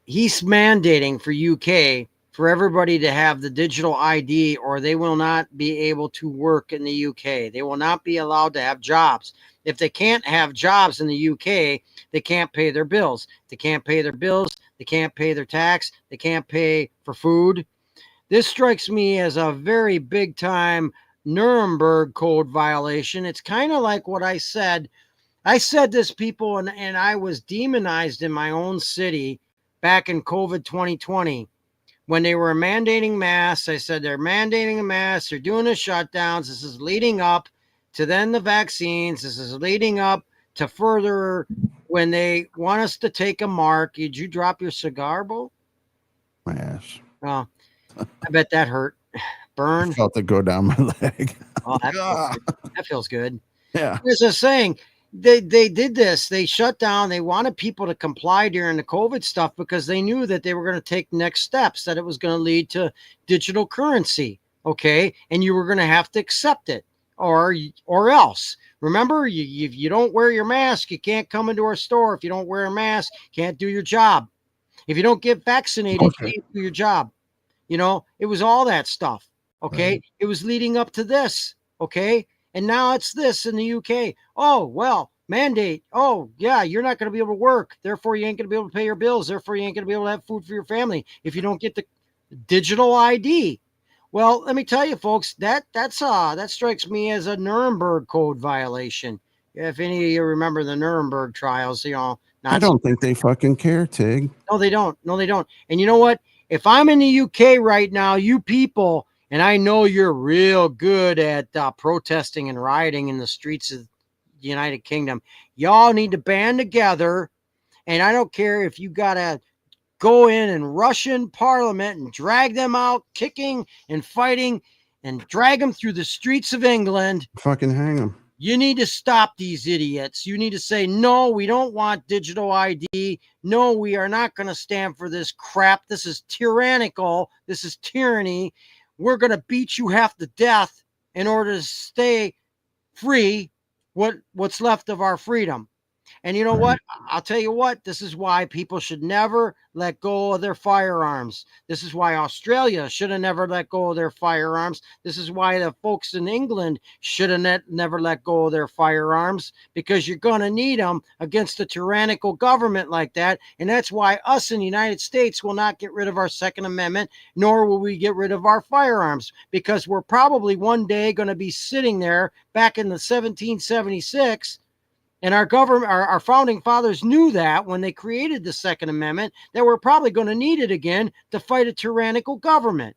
S3: He's mandating for UK for everybody to have the digital ID, or they will not be able to work in the UK. They will not be allowed to have jobs. If they can't have jobs in the UK, they can't pay their bills. They can't pay their bills. They can't pay their tax. They can't pay for food. This strikes me as a very big time Nuremberg Code violation. It's kind of like what I said. I said this, people, and I was demonized in my own city back in COVID 2020 when they were mandating masks. I said they're mandating a mask, they're doing the shutdowns. This is leading up to then the vaccines. This is leading up to further when they want us to take a mark. Did you drop your cigar, Bo?
S2: Yes.
S3: Oh, I bet that hurt. Burn.
S2: I felt it go down my leg.
S3: Oh, that feels good.
S2: Yeah.
S3: As I was saying, they did this. They shut down. They wanted people to comply during the COVID stuff because they knew that they were going to take next steps, that it was going to lead to digital currency. Okay. And you were going to have to accept it or else. Remember, if you don't wear your mask, you can't come into our store. If you don't wear a mask, can't do your job. If you don't get vaccinated, you can't do your job. You know, it was all that stuff. Okay. Right. It was leading up to this. Okay. And now it's this in the UK. Oh, well, mandate. Oh, yeah, you're not going to be able to work. Therefore, you ain't going to be able to pay your bills. Therefore, you ain't going to be able to have food for your family if you don't get the digital ID. Well, let me tell you, folks, that strikes me as a Nuremberg Code violation. If any of you remember the Nuremberg trials, you know.
S2: I don't think they fucking care, Tig.
S3: No, they don't. No, they don't. And you know what? If I'm in the UK right now, you people, and I know you're real good at protesting and rioting in the streets of the United Kingdom, y'all need to band together. And I don't care if you got to go in and rush in Parliament and drag them out, kicking and fighting, and drag them through the streets of England.
S2: Fucking hang them.
S3: You need to stop these idiots. You need to say, no, we don't want digital ID. No, we are not going to stand for this crap. This is tyrannical. This is tyranny. We're going to beat you half to death in order to stay free, what's left of our freedom. And you know what? I'll tell you what, this is why people should never let go of their firearms. This is why Australia should have never let go of their firearms. This is why the folks in England should have never let go of their firearms, because you're going to need them against a tyrannical government like that. And that's why us in the United States will not get rid of our Second Amendment, nor will we get rid of our firearms, because we're probably one day going to be sitting there back in the 1776. And our government, our founding fathers knew that when they created the Second Amendment, that we're probably going to need it again to fight a tyrannical government.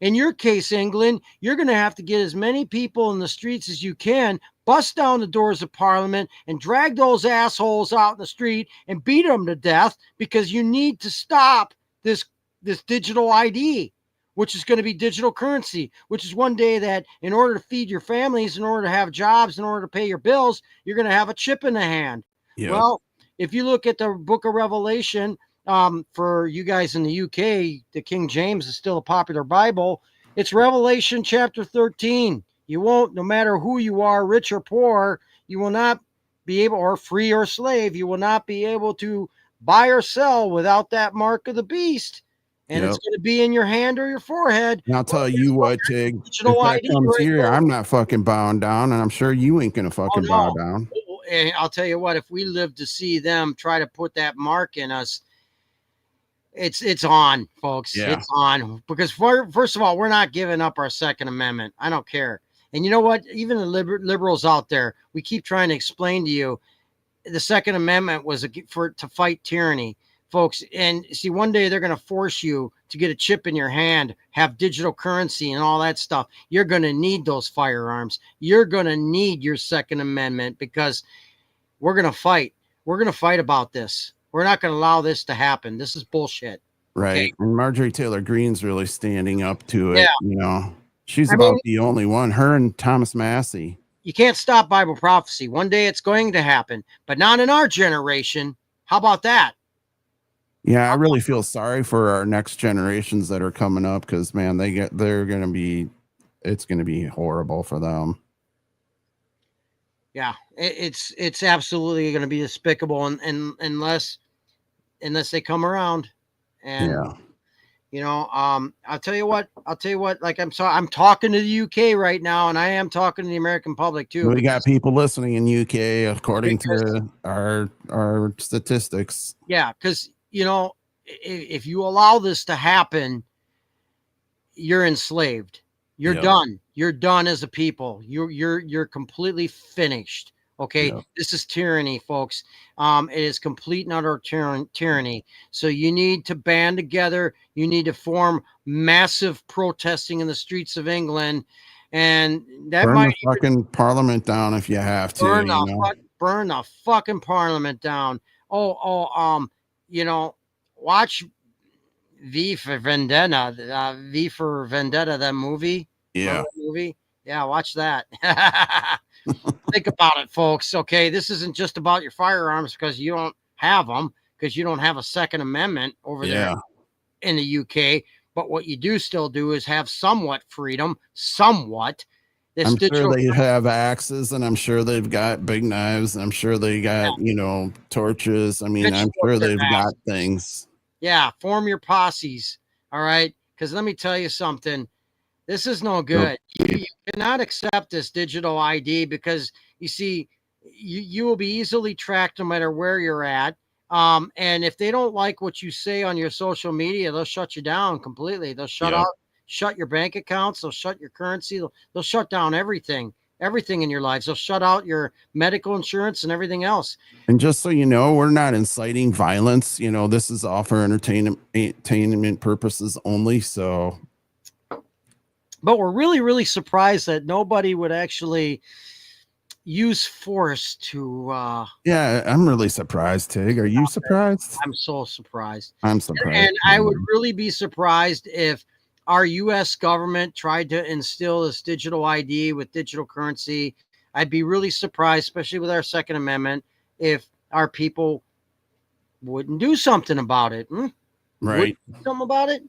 S3: In your case, England, you're going to have to get as many people in the streets as you can, bust down the doors of Parliament and drag those assholes out in the street and beat them to death, because you need to stop this digital ID, which is going to be digital currency, which is one day that in order to feed your families, in order to have jobs, in order to pay your bills, you're going to have a chip in the hand. Yep. Well, if you look at the book of Revelation, for you guys in the UK, the King James is still a popular Bible. It's Revelation chapter 13. You won't, no matter who you are, rich or poor, you will not be able, or free or slave, you will not be able to buy or sell without that mark of the beast. And it's going to be in your hand or your forehead.
S2: And I'll tell you what, Tig, if that comes here, I'm not fucking bowing down, and I'm sure you ain't going to fucking bow down.
S3: And I'll tell you what, if we live to see them try to put that mark in us, it's on, folks. Yeah. It's on. Because first of all, we're not giving up our Second Amendment. I don't care. And you know what? Even the liberals out there, we keep trying to explain to you the Second Amendment was to fight tyranny. Folks, and see, one day they're going to force you to get a chip in your hand, have digital currency and all that stuff. You're going to need those firearms. You're going to need your Second Amendment, because we're going to fight. We're going to fight about this. We're not going to allow this to happen. This is bullshit.
S2: Right.
S3: Okay?
S2: And Marjorie Taylor Greene's really standing up to
S3: Yeah.
S2: it. You know, she's
S3: I
S2: about
S3: mean,
S2: the only one. Her and Thomas Massey.
S3: you can't stop Bible prophecy. One day it's going to happen, but not in our generation. How about that?
S2: Yeah, I really feel sorry for our next generations that are coming up because, man, it's going to be horrible for them.
S3: Yeah, it's absolutely going to be despicable, and unless they come around, and
S2: Yeah.
S3: you know, I'll tell you what, like I'm talking to the UK right now, and I am talking to the American public too.
S2: We got people listening in UK according
S3: because,
S2: to our statistics.
S3: yeah, because you know, if you allow this to happen, you're enslaved. You're
S2: Yep.
S3: done. You're done as a people. You're completely finished. Okay,
S2: Yep.
S3: this is tyranny, folks. It is complete and utter tyranny. So you need to band together. You need to form massive protesting in the streets of England, and that
S2: Burn
S3: might
S2: the fucking parliament down if you have to.
S3: burn the fucking parliament down. You know, watch V for Vendetta, V for Vendetta, that movie.
S2: Yeah.
S3: Remember that movie? Yeah, watch that. Think about it, folks. Okay, this isn't just about your firearms because you don't have them, because you don't have a Second Amendment over there in the UK. But what you do still do is have somewhat freedom, somewhat.
S2: I'm sure they have axes, and I'm sure they've got big knives, and I'm sure they got, you know, torches. I mean, I'm sure they've got things.
S3: Yeah, form your posses. All right. Because let me tell you something. This is no good. You cannot accept this digital ID because you see, you will be easily tracked no matter where you're at. And if they don't like what you say on your social media, they'll shut you down completely. They'll shut your bank accounts. They'll shut your currency. They'll shut down everything in your lives. They'll shut out your medical insurance and everything else.
S2: And just so you know, we're not inciting violence. You know, this is all for entertainment purposes only. So,
S3: but we're really, really surprised that nobody would actually use force to.
S2: Yeah, I'm really surprised, Tig. Are you surprised?
S3: I'm so surprised.
S2: I'm surprised.
S3: And I would really be surprised if our U.S. government tried to instill this digital ID with digital currency. I'd be really surprised, especially with our Second Amendment, if our people wouldn't do something about it.
S2: Right.
S3: Something about it.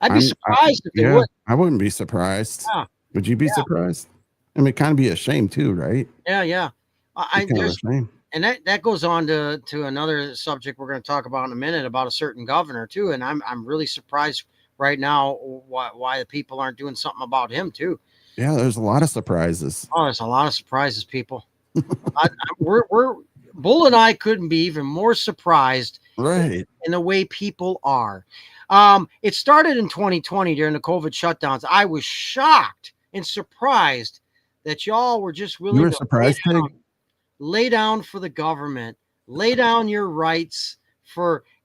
S3: I'd be surprised if they would.
S2: I wouldn't be surprised.
S3: Yeah.
S2: Would you be surprised? I mean, it kind of be a shame too, right?
S3: Yeah. And that goes on to another subject we're going to talk about in a minute about a certain governor too. And I'm really surprised right now why the people aren't doing something about him too.
S2: Yeah, there's a lot of surprises.
S3: Oh, there's a lot of surprises, people. we're Bull and I couldn't be even more surprised,
S2: right,
S3: in the way people are. It started in 2020 during the COVID shutdowns. I was shocked and surprised that y'all were just willing to lay down for the government, lay down your rights,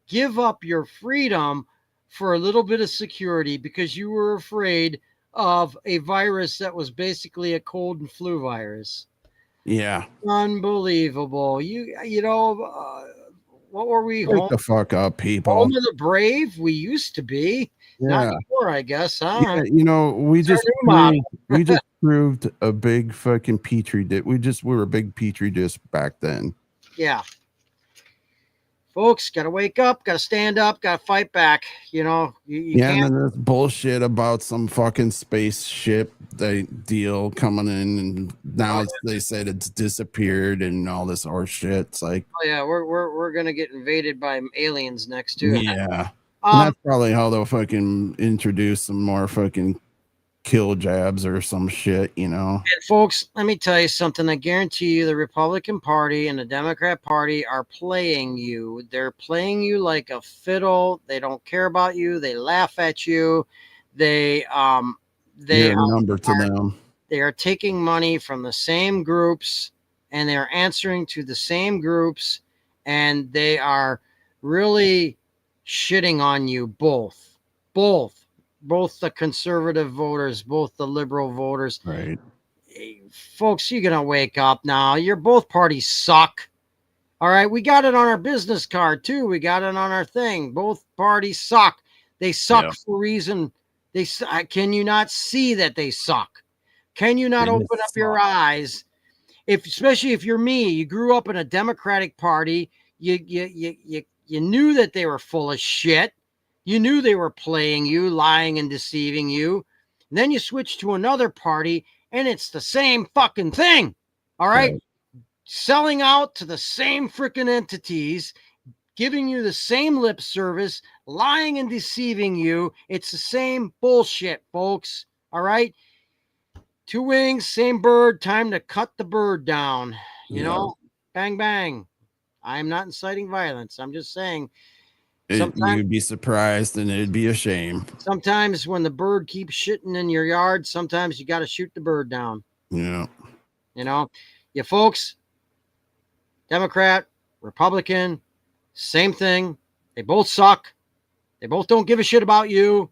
S3: give up your freedom for a little bit of security because you were afraid of a virus that was basically a cold and flu virus.
S2: Yeah.
S3: Unbelievable. You know, what were we?
S2: Wake the fuck up, people.
S3: Home of the brave. We used to be.
S2: Yeah.
S3: Not anymore, I guess. Huh?
S2: Yeah, you know, we just proved a big fucking petri dish. We were a big petri dish back then. Yeah.
S3: Folks, got to wake up, got to stand up, got to fight back. You know, you can't.
S2: And then there's bullshit about some fucking spaceship deal coming in, and now they said it's disappeared and all this horse shit. It's like,
S3: oh yeah, we're gonna get invaded by aliens next too.
S2: Yeah, and that's probably how they'll fucking introduce some more fucking kill jabs or some shit, you know.
S3: And folks, let me tell you something. I guarantee you the Republican Party and the Democrat Party are playing you. They're playing you like a fiddle. They don't care about you. They laugh at you. You're a number to them. They are taking money from the same groups, and they're answering to the same groups, and they are really shitting on you both the conservative voters, both the liberal voters.
S2: Right.
S3: Folks, you're going to wake up now. Both parties suck. All right, we got it on our business card too. We got it on our thing. Both parties suck. They suck
S2: Yeah.
S3: for a reason. Can you not see that they suck? Can you not
S2: They
S3: open
S2: just
S3: up your
S2: suck.
S3: eyes? Especially if you're me, you grew up in a Democratic Party. You knew that they were full of shit. You knew they were playing you, lying and deceiving you. And then you switch to another party, and it's the same fucking thing. All right.
S2: Right.
S3: Selling out to the same freaking entities, giving you the same lip service, lying and deceiving you. It's the same bullshit, folks. All right. Two wings, same bird. Time to cut the bird down. You know, bang, bang. I'm not inciting violence. I'm just saying
S2: You'd be surprised and it'd be a shame.
S3: sometimes when the bird keeps shitting in your yard, sometimes you got to shoot the bird down.
S2: Yeah.
S3: You know, you folks, Democrat, Republican, same thing. They both suck. They both don't give a shit about you.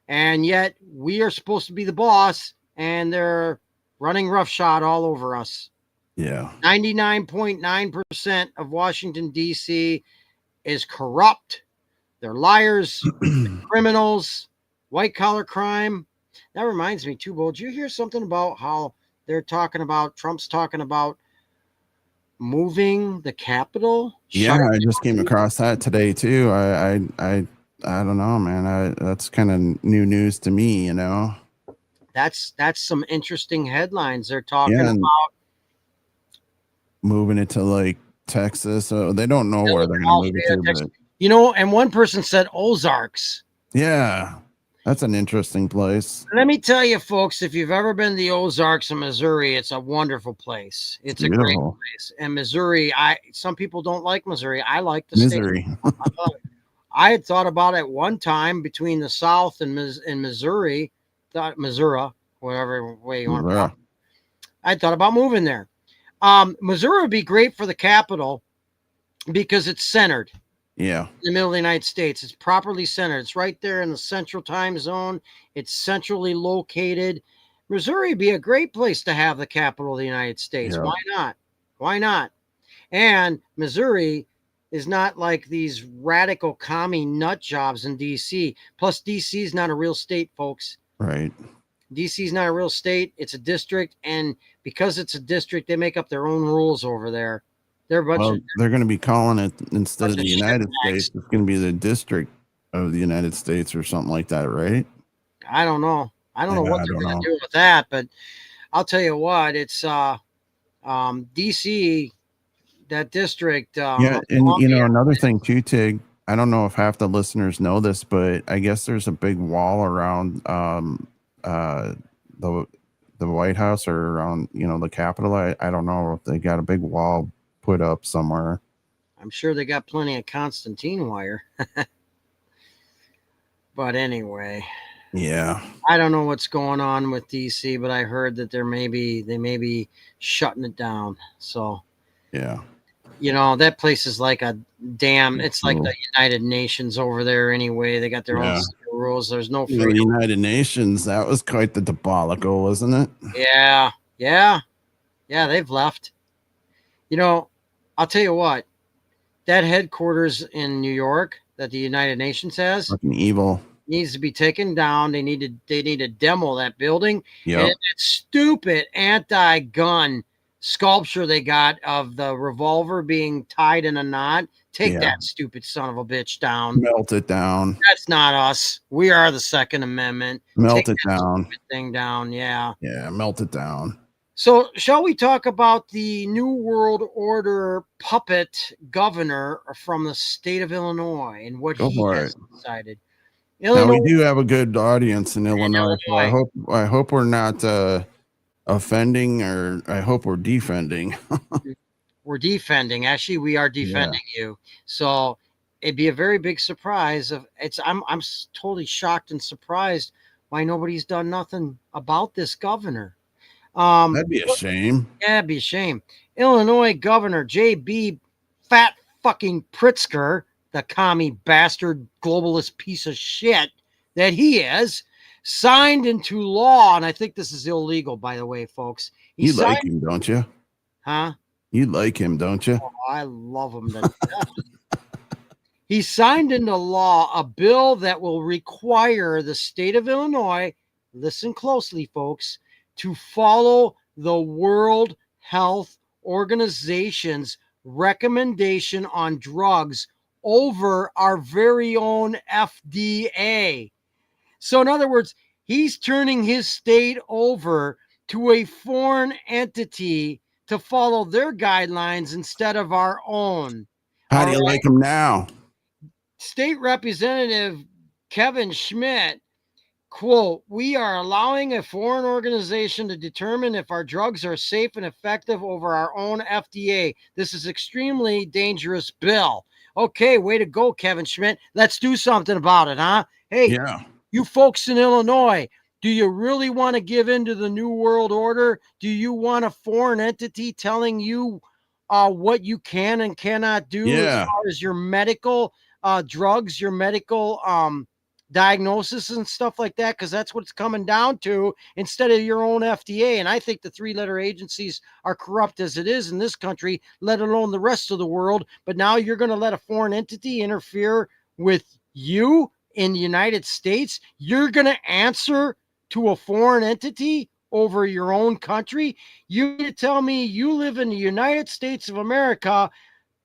S3: And yet we are supposed to be the boss, and they're running roughshod all over us.
S2: Yeah.
S3: 99.9% of Washington, D.C. is corrupt. They're liars, criminals, white collar crime. That reminds me too, Bo. Did you hear something about how Trump's talking about moving the Capitol?
S2: Yeah, I just came across that today too. I don't know, man. That's kind of new news to me, you know.
S3: That's some interesting headlines they're talking
S2: Yeah,
S3: about.
S2: Moving it to like Texas, so they don't know where they're going to move it to. But
S3: You know, and one person said Ozarks.
S2: yeah, that's an interesting place.
S3: Let me tell you, folks, if you've ever been to the Ozarks in Missouri, it's a wonderful place. It's a great
S2: Beautiful.
S3: place. And Missouri, some people don't like Missouri. I like the
S2: Misery.
S3: state. I had thought about it one time between the South and Missouri, Missouri, whatever way you want to call it. I thought about moving there. Missouri would be great for the capital because it's centered.
S2: Yeah.
S3: In the middle of the United States. It's properly centered. It's right there in the central time zone. It's centrally located. Missouri would be a great place to have the capital of the United States.
S2: Yeah.
S3: Why not? Why not? And Missouri is not like these radical commie nut jobs in D.C. Plus, D.C. is not a real state, folks.
S2: Right.
S3: D.C. is not a real state. It's a district. And because it's a district, they make up their own rules over there. They're
S2: going to be calling it, instead of the United States, it's going to be the District of the United States or something like that, right?
S3: I don't know. I don't know what they're going to do with that, but I'll tell you what, it's DC, that district.
S2: Yeah, and you know, another thing too, Tig, I don't know if half the listeners know this, but I guess there's a big wall around the White House or around, you know, the Capitol. I don't know if they got a big wall put up somewhere.
S3: I'm sure they got plenty of Constantine wire. But anyway,
S2: yeah,
S3: I don't know what's going on with DC, but I heard that they may be shutting it down. So
S2: yeah,
S3: you know, that place is like a dam. It's like the United Nations over there anyway. They got their own rules. There's no freedom.
S2: The United Nations, that was quite the debacle, wasn't it?
S3: Yeah, they've left. You know, I'll tell you what, that headquarters in New York that the United Nations has,
S2: fucking evil,
S3: needs to be taken down. They need to demo that building.
S2: Yeah.
S3: And that stupid anti-gun sculpture they got of the revolver being tied in a knot. Take that stupid son of a bitch down.
S2: Melt it down.
S3: That's not us. We are the Second Amendment.
S2: Melt it down.
S3: Thing down. Yeah.
S2: Yeah. Melt it down.
S3: So shall we talk about the New World Order puppet governor from the state of Illinois and what he has decided?
S2: Illinois, now we do have a good audience in Illinois. So I hope we're not offending, or I hope we're defending.
S3: We're defending. Actually, we are defending you. So it'd be a very big surprise. I'm totally shocked and surprised why nobody's done nothing about this governor.
S2: That'd be a shame.
S3: Yeah, it'd be a shame. Illinois Governor J.B. Fat fucking Pritzker, the commie bastard globalist piece of shit that he is, signed into law, and I think this is illegal, by the way, folks.
S2: You like him, don't you?
S3: Huh?
S2: You like him, don't you?
S3: Oh, I love him to death. He signed into law a bill that will require the state of Illinois, listen closely, folks, to follow the World Health Organization's recommendation on drugs over our very own FDA. So, in other words, he's turning his state over to a foreign entity to follow their guidelines instead of our own.
S2: How do you like him now?
S3: State Representative Kevin Schmidt, quote, "We are allowing a foreign organization to determine if our drugs are safe and effective over our own FDA. This is extremely dangerous bill." Okay, way to go, Kevin Schmidt. Let's do something about it, huh? Hey,
S2: Yeah.
S3: you folks in Illinois, do you really want to give in to the New World Order? Do you want a foreign entity telling you what you can and cannot do as far as your medical drugs, your medical diagnosis and stuff like that? Because that's what it's coming down to instead of your own FDA. And I think the three-letter agencies are corrupt as it is in this country, let alone the rest of the world. But now you're going to let a foreign entity interfere with you in the United States? You're going to answer to a foreign entity over your own country? You tell me you live in the United States of America,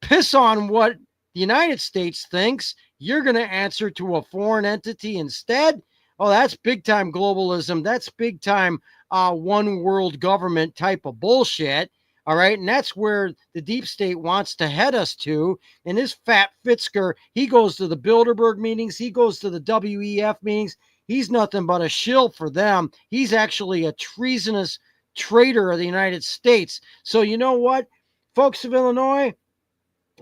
S3: piss on what the United States thinks, you're going to answer to a foreign entity instead? Oh, that's big time globalism. That's big time one world government type of bullshit. All right. And that's where the deep state wants to head us to. And this fat Fitzker, he goes to the Bilderberg meetings. He goes to the WEF meetings. He's nothing but a shill for them. He's actually a treasonous traitor of the United States. So you know what, folks of Illinois,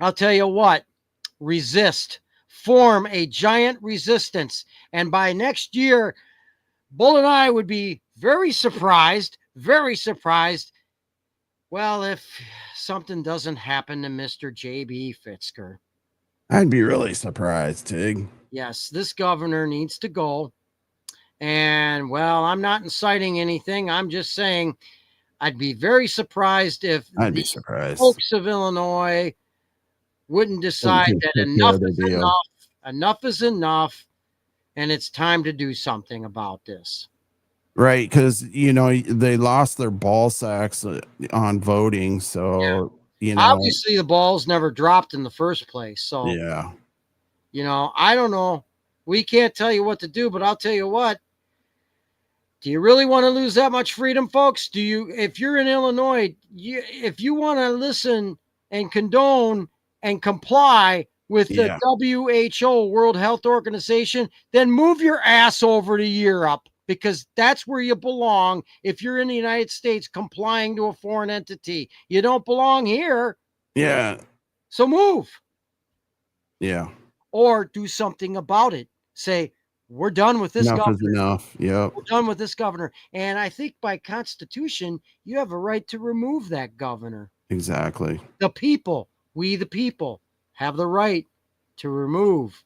S3: I'll tell you what, resist, form a giant resistance. And by next year, Bull and I would be very surprised, well, if something doesn't happen to Mr. J.B. Fitzker.
S2: I'd be really surprised, Tig.
S3: Yes, this governor needs to go. And, well, I'm not inciting anything. I'm just saying I'd be very surprised if folks of Illinois wouldn't decide that enough is enough. Enough is enough, and it's time to do something about this.
S2: Right, because, you know, they lost their ball sacks on voting, so, you know.
S3: Obviously, the ball's never dropped in the first place, so.
S2: Yeah.
S3: You know, I don't know. We can't tell you what to do, but I'll tell you what. Do you really want to lose that much freedom, folks? Do you, if you're in Illinois, if you want to listen and condone and comply with the WHO, World Health Organization, then move your ass over to Europe, because that's where you belong. If you're in the United States complying to a foreign entity, you don't belong here.
S2: Yeah.
S3: So move.
S2: Yeah.
S3: Or do something about it. Say, we're done with this governor.
S2: Enough is enough. Yep.
S3: We're done with this governor. And I think by Constitution, you have a right to remove that governor.
S2: Exactly.
S3: The people, we the people, have the right to remove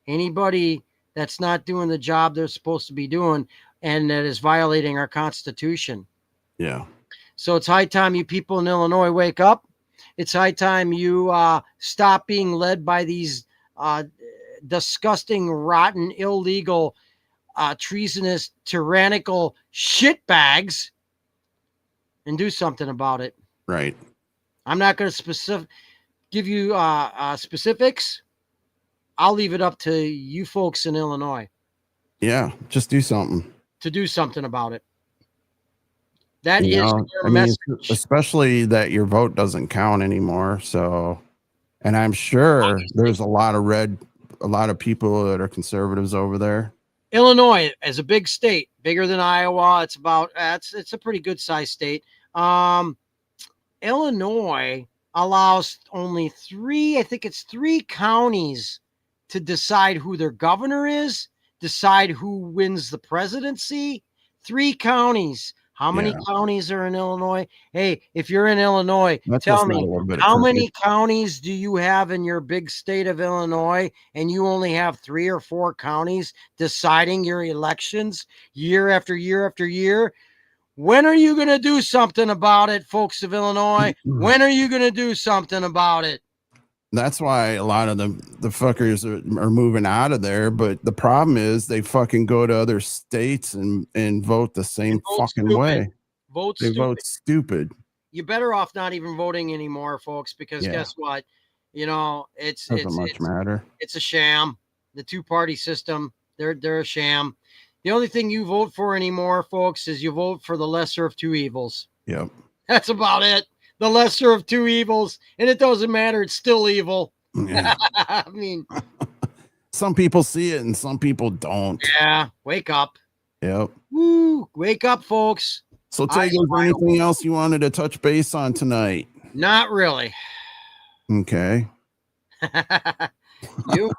S3: anybody that's not doing the job they're supposed to be doing and that is violating our Constitution.
S2: Yeah.
S3: So it's high time you people in Illinois wake up. It's high time you stop being led by these disgusting, rotten, illegal, treasonous, tyrannical shitbags and do something about it.
S2: Right.
S3: I'm not going to give you specifics. I'll leave it up to you folks in Illinois.
S2: Yeah, just do something.
S3: To do something about it. That is your message.
S2: Especially that your vote doesn't count anymore. So, and I'm sure there's a lot of people that are conservatives over there.
S3: Illinois is a big state, bigger than Iowa. It's about it's a pretty good sized state. Illinois allows only three counties to decide who their governor is, decide who wins the presidency. 3 counties. How many counties are in Illinois? Hey, if you're in Illinois, tell me, how many counties do you have in your big state of Illinois, and you only have 3 or 4 counties deciding your elections year after year after year? When are you going to do something about it, folks of Illinois? When are you going to do something about it?
S2: That's why a lot of the fuckers are moving out of there. But the problem is they fucking go to other states and vote the same fucking way. They vote stupid.
S3: You're better off not even voting anymore, folks, because guess what? You know,
S2: Doesn't much matter.
S3: It's a sham. The two-party system, they're a sham. The only thing you vote for anymore, folks, is you vote for the lesser of two evils.
S2: Yep.
S3: That's about it. The lesser of two evils. And it doesn't matter. It's still evil.
S2: Yeah.
S3: I mean,
S2: some people see it and some people don't.
S3: Yeah. Wake up.
S2: Yep.
S3: Woo. Wake up, folks.
S2: So, Tig, is there anything else you wanted to touch base on tonight?
S3: Not really.
S2: Okay.
S3: You?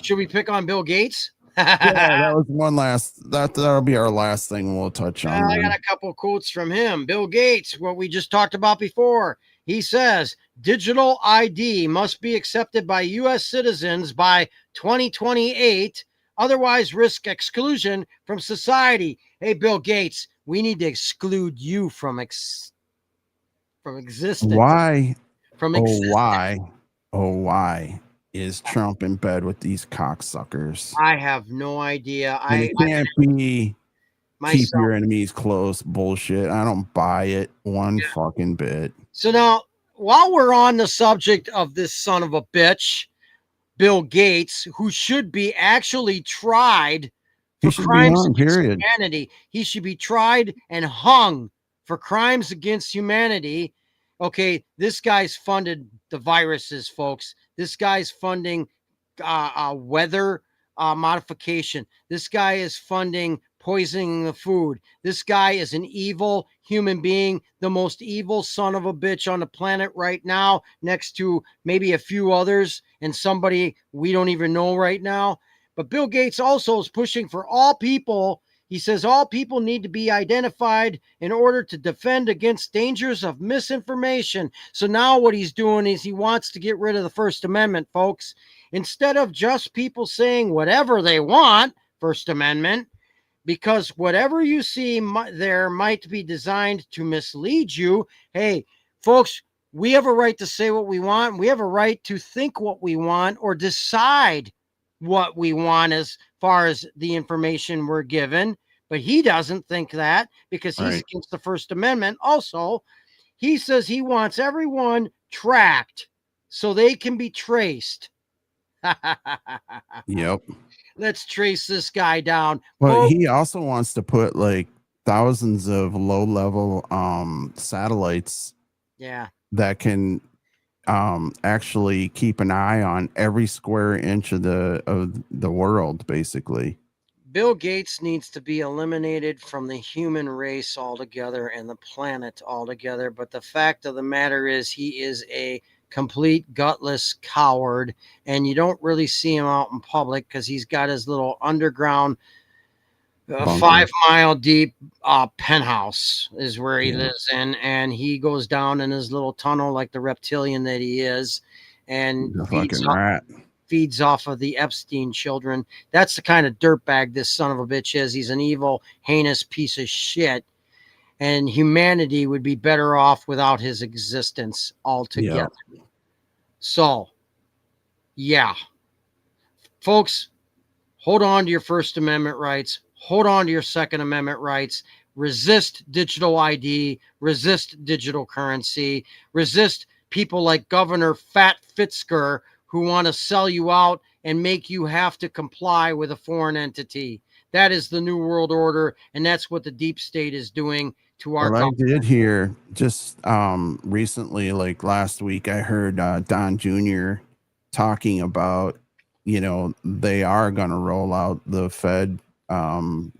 S3: Should we pick on Bill Gates?
S2: Yeah, that was one last. That'll be our last thing we'll touch on.
S3: I got a couple quotes from him. Bill Gates, what we just talked about before. He says digital ID must be accepted by U.S. citizens by 2028, otherwise risk exclusion from society. Hey, Bill Gates, we need to exclude you from existence.
S2: Why?
S3: From existence.
S2: Why is Trump in bed with these cocksuckers?
S3: I have no idea.
S2: It can't be keep your enemies close bullshit. I don't buy it one fucking bit.
S3: So now, while we're on the subject of this son of a bitch, Bill Gates, who should be actually tried for crimes against humanity, he should be tried and hung for crimes against humanity. Okay, this guy's funded the viruses, folks. This guy's funding weather modification. This guy is funding poisoning the food. This guy is an evil human being, the most evil son of a bitch on the planet right now, next to maybe a few others and somebody we don't even know right now. But Bill Gates also is pushing for all people. He says all people need to be identified in order to defend against dangers of misinformation. So now what he's doing is he wants to get rid of the First Amendment, folks. Instead of just people saying whatever they want, First Amendment, because whatever you see there might be designed to mislead you. Hey, folks, we have a right to say what we want. We have a right to think what we want or decide what we want as far as the information we're given. But he doesn't think that because he's against the First Amendment. Also, he says he wants everyone tracked so they can be traced.
S2: Yep.
S3: Let's trace this guy down.
S2: Well, he also wants to put like thousands of low-level satellites.
S3: Yeah.
S2: That can actually keep an eye on every square inch of the world, basically.
S3: Bill Gates needs to be eliminated from the human race altogether and the planet altogether. But the fact of the matter is he is a complete gutless coward, and you don't really see him out in public because he's got his little underground 5-mile deep penthouse is where he lives in, and he goes down in his little tunnel like the reptilian that he is, and feeds off of the Epstein children. That's the kind of dirtbag this son of a bitch is. He's an evil, heinous piece of shit, and humanity would be better off without his existence altogether. Yeah. So, yeah. Folks, hold on to your First Amendment rights. Hold on to your Second Amendment rights. Resist digital ID. Resist digital currency. Resist people like Governor Fat Fitzger who want to sell you out and make you have to comply with a foreign entity. That is the New World Order, and that's what the deep state is doing to our government.
S2: I did hear just recently, like last week, I heard Don Jr. talking about, they are going to roll out the Fed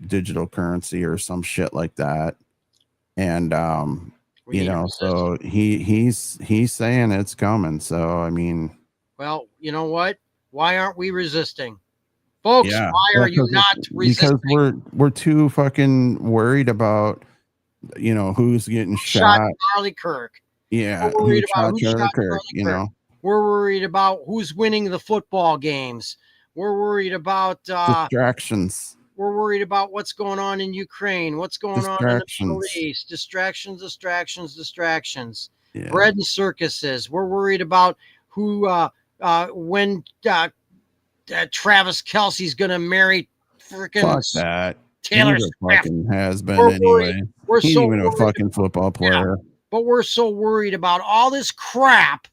S2: digital currency or some shit like that. And, so he's saying it's coming. So, I mean.
S3: Well, you know what? Why aren't we resisting? Folks, why are you not resisting?
S2: Because we're too fucking worried about, who's getting shot.
S3: Charlie Kirk.
S2: Yeah. We're worried about who shot Charlie Kirk.
S3: We're worried about who's winning the football games. We're worried about
S2: distractions.
S3: We're worried about what's going on in Ukraine, what's going on in the Middle
S2: Distractions.
S3: East. Distractions.
S2: Yeah.
S3: Bread and circuses. We're worried about who, when Travis Kelsey's going to marry freaking
S2: Fuck that.
S3: Taylor
S2: He's a
S3: Swift.
S2: fucking has been
S3: We're
S2: anyway.
S3: worried. We're
S2: He's
S3: so
S2: even a
S3: worried
S2: fucking football player.
S3: but we're so worried about all this crap,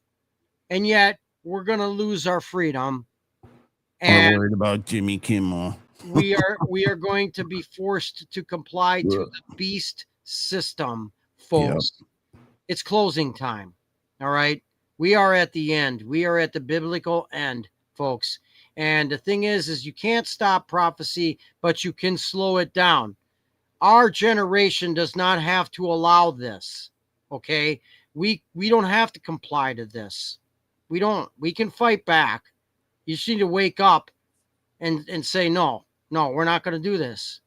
S3: and yet we're going to lose our freedom.
S2: And we're worried about Jimmy Kimmel.
S3: we are going to be forced to comply to the beast system, folks. Yep. It's closing time. All right. We are at the end. We are at the biblical end, folks. And the thing is you can't stop prophecy, but you can slow it down. Our generation does not have to allow this. Okay. We don't have to comply to this. We don't. We can fight back. You just need to wake up and say, no, we're not going to do this.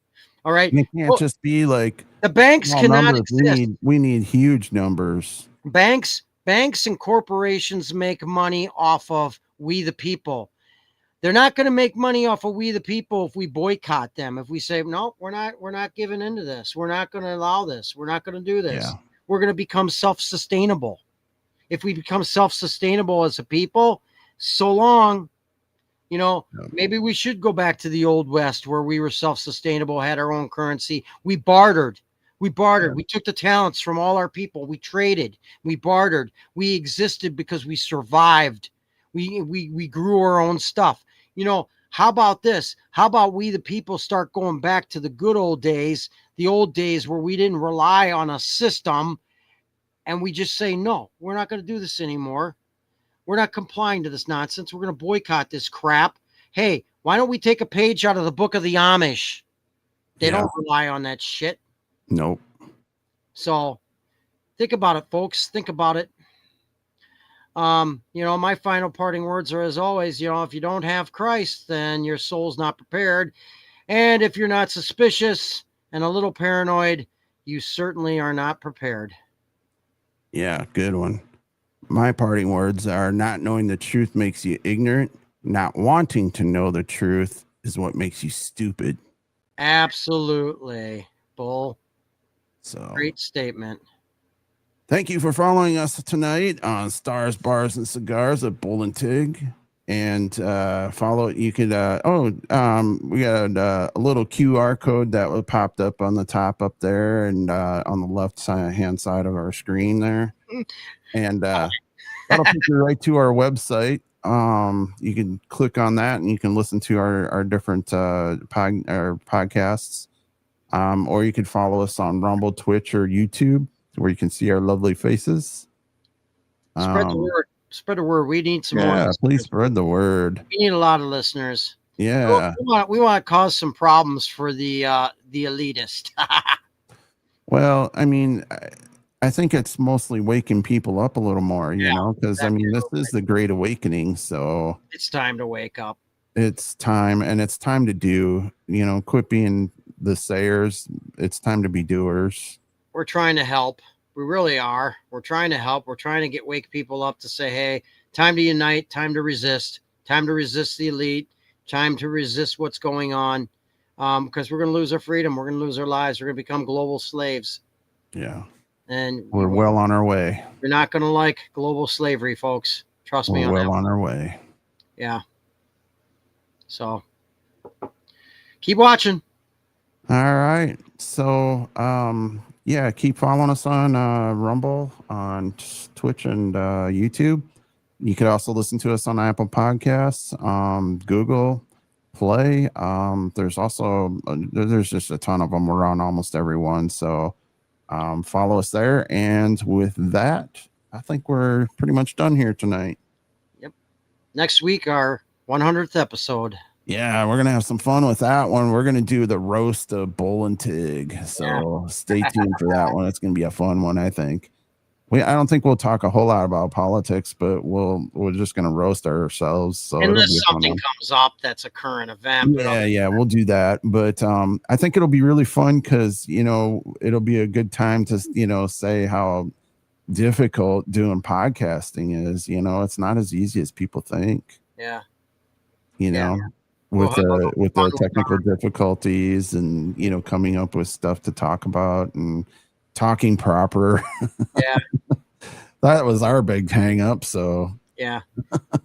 S3: All right.
S2: And it can't just be like
S3: the banks cannot
S2: numbers.
S3: exist.
S2: We need huge numbers.
S3: Banks and corporations make money off of we the people. They're not going to make money off of we the people if we boycott them. If we say, no, we're not giving into this. We're not going to allow this. We're not going to do this. Yeah. We're going to become self-sustainable. If we become self-sustainable as a people, so long, maybe we should go back to the old West where we were self-sustainable, had our own currency. We bartered. Yeah. We took the talents from all our people. We traded. We bartered. We existed because we survived. We grew our own stuff. How about this? How about we, the people, start going back to the good old days, the old days where we didn't rely on a system, and we just say, no, we're not going to do this anymore. We're not complying to this nonsense. We're going to boycott this crap. Hey, why don't we take a page out of the book of the Amish? They don't rely on that shit.
S2: Nope.
S3: So think about it, folks. Think about it. My final parting words are, as always, if you don't have Christ, then your soul's not prepared. And if you're not suspicious and a little paranoid, you certainly are not prepared.
S2: Yeah, good one. My parting words are: not knowing the truth makes you ignorant. Not wanting to know the truth is what makes you stupid.
S3: Absolutely, Bull.
S2: So
S3: great statement.
S2: Thank you for following us tonight on Stars, Bars, and Cigars at Bull TIG. And follow. You could. We got a little QR code that was popped up on the top up there, and on the left hand side of our screen there. And that'll take you right to our website. You can click on that and you can listen to our different podcasts. Or you can follow us on Rumble, Twitch, or YouTube, where you can see our lovely faces.
S3: Spread the word. Spread the word. We need some more.
S2: Yeah, please spread the word.
S3: We need a lot of listeners.
S2: Yeah.
S3: We want to cause some problems for the elitist.
S2: Well, I mean, I think it's mostly waking people up a little more, you know, because I mean, this is the Great Awakening, so
S3: it's time to wake up.
S2: It's time, and it's time to do, quit being the sayers. It's time to be doers.
S3: We're trying to help. We really are. We're trying to help. We're trying to wake people up to say, hey, time to unite, time to resist the elite, time to resist what's going on, because we're going to lose our freedom. We're going to lose our lives. We're going to become global slaves.
S2: Yeah.
S3: And
S2: we're well on our way.
S3: You're not going to like global slavery, folks. Trust me on that.
S2: We're well on our way.
S3: Yeah. So keep watching.
S2: All right. So, keep following us on Rumble, on Twitch, and YouTube. You could also listen to us on Apple Podcasts, Google Play. There's also there's just a ton of them. We're on almost every one. So follow us there. And with that, I think we're pretty much done here tonight.
S3: Yep. Next week, our 100th episode.
S2: Yeah, we're going to have some fun with that one. We're going to do the roast of Bull TIG. So stay tuned for that one. It's going to be a fun one, I think. I don't think we'll talk a whole lot about politics, but we're just going to roast ourselves. So
S3: unless something comes up that's a current event.
S2: Yeah, we'll do that. But I think it'll be really fun because, it'll be a good time to, say how difficult doing podcasting is. It's not as easy as people think.
S3: Yeah.
S2: You know, with our technical difficulties and coming up with stuff to talk about and talking proper.
S3: Yeah.
S2: That was our big hang up. So
S3: yeah,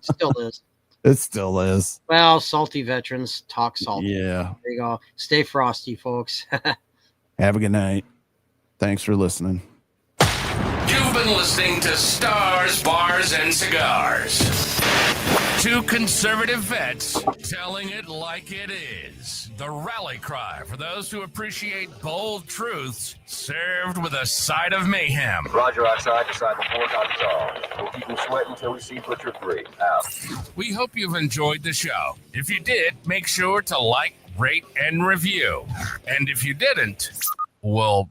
S3: still is.
S2: It still is.
S3: Well, salty veterans talk salty.
S2: Yeah.
S3: There you go. Stay frosty, folks.
S2: Have a good night. Thanks for listening.
S1: You've been listening to Stars, Bars, and Cigars. Two conservative vets telling it like it is. The rally cry for those who appreciate bold truths served with a side of mayhem.
S4: Roger, outside, decide before copies all. We'll keep them sweating until we see Butcher 3. Out.
S1: We hope you've enjoyed the show. If you did, make sure to like, rate, and review. And if you didn't, well,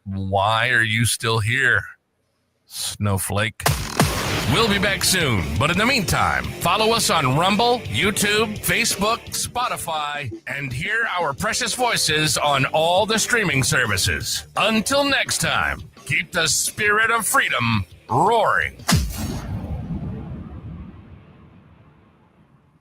S1: why are you still here, Snowflake? We'll be back soon, but in the meantime, follow us on Rumble, YouTube, Facebook, Spotify, and hear our precious voices on all the streaming services. Until next time, keep the spirit of freedom roaring.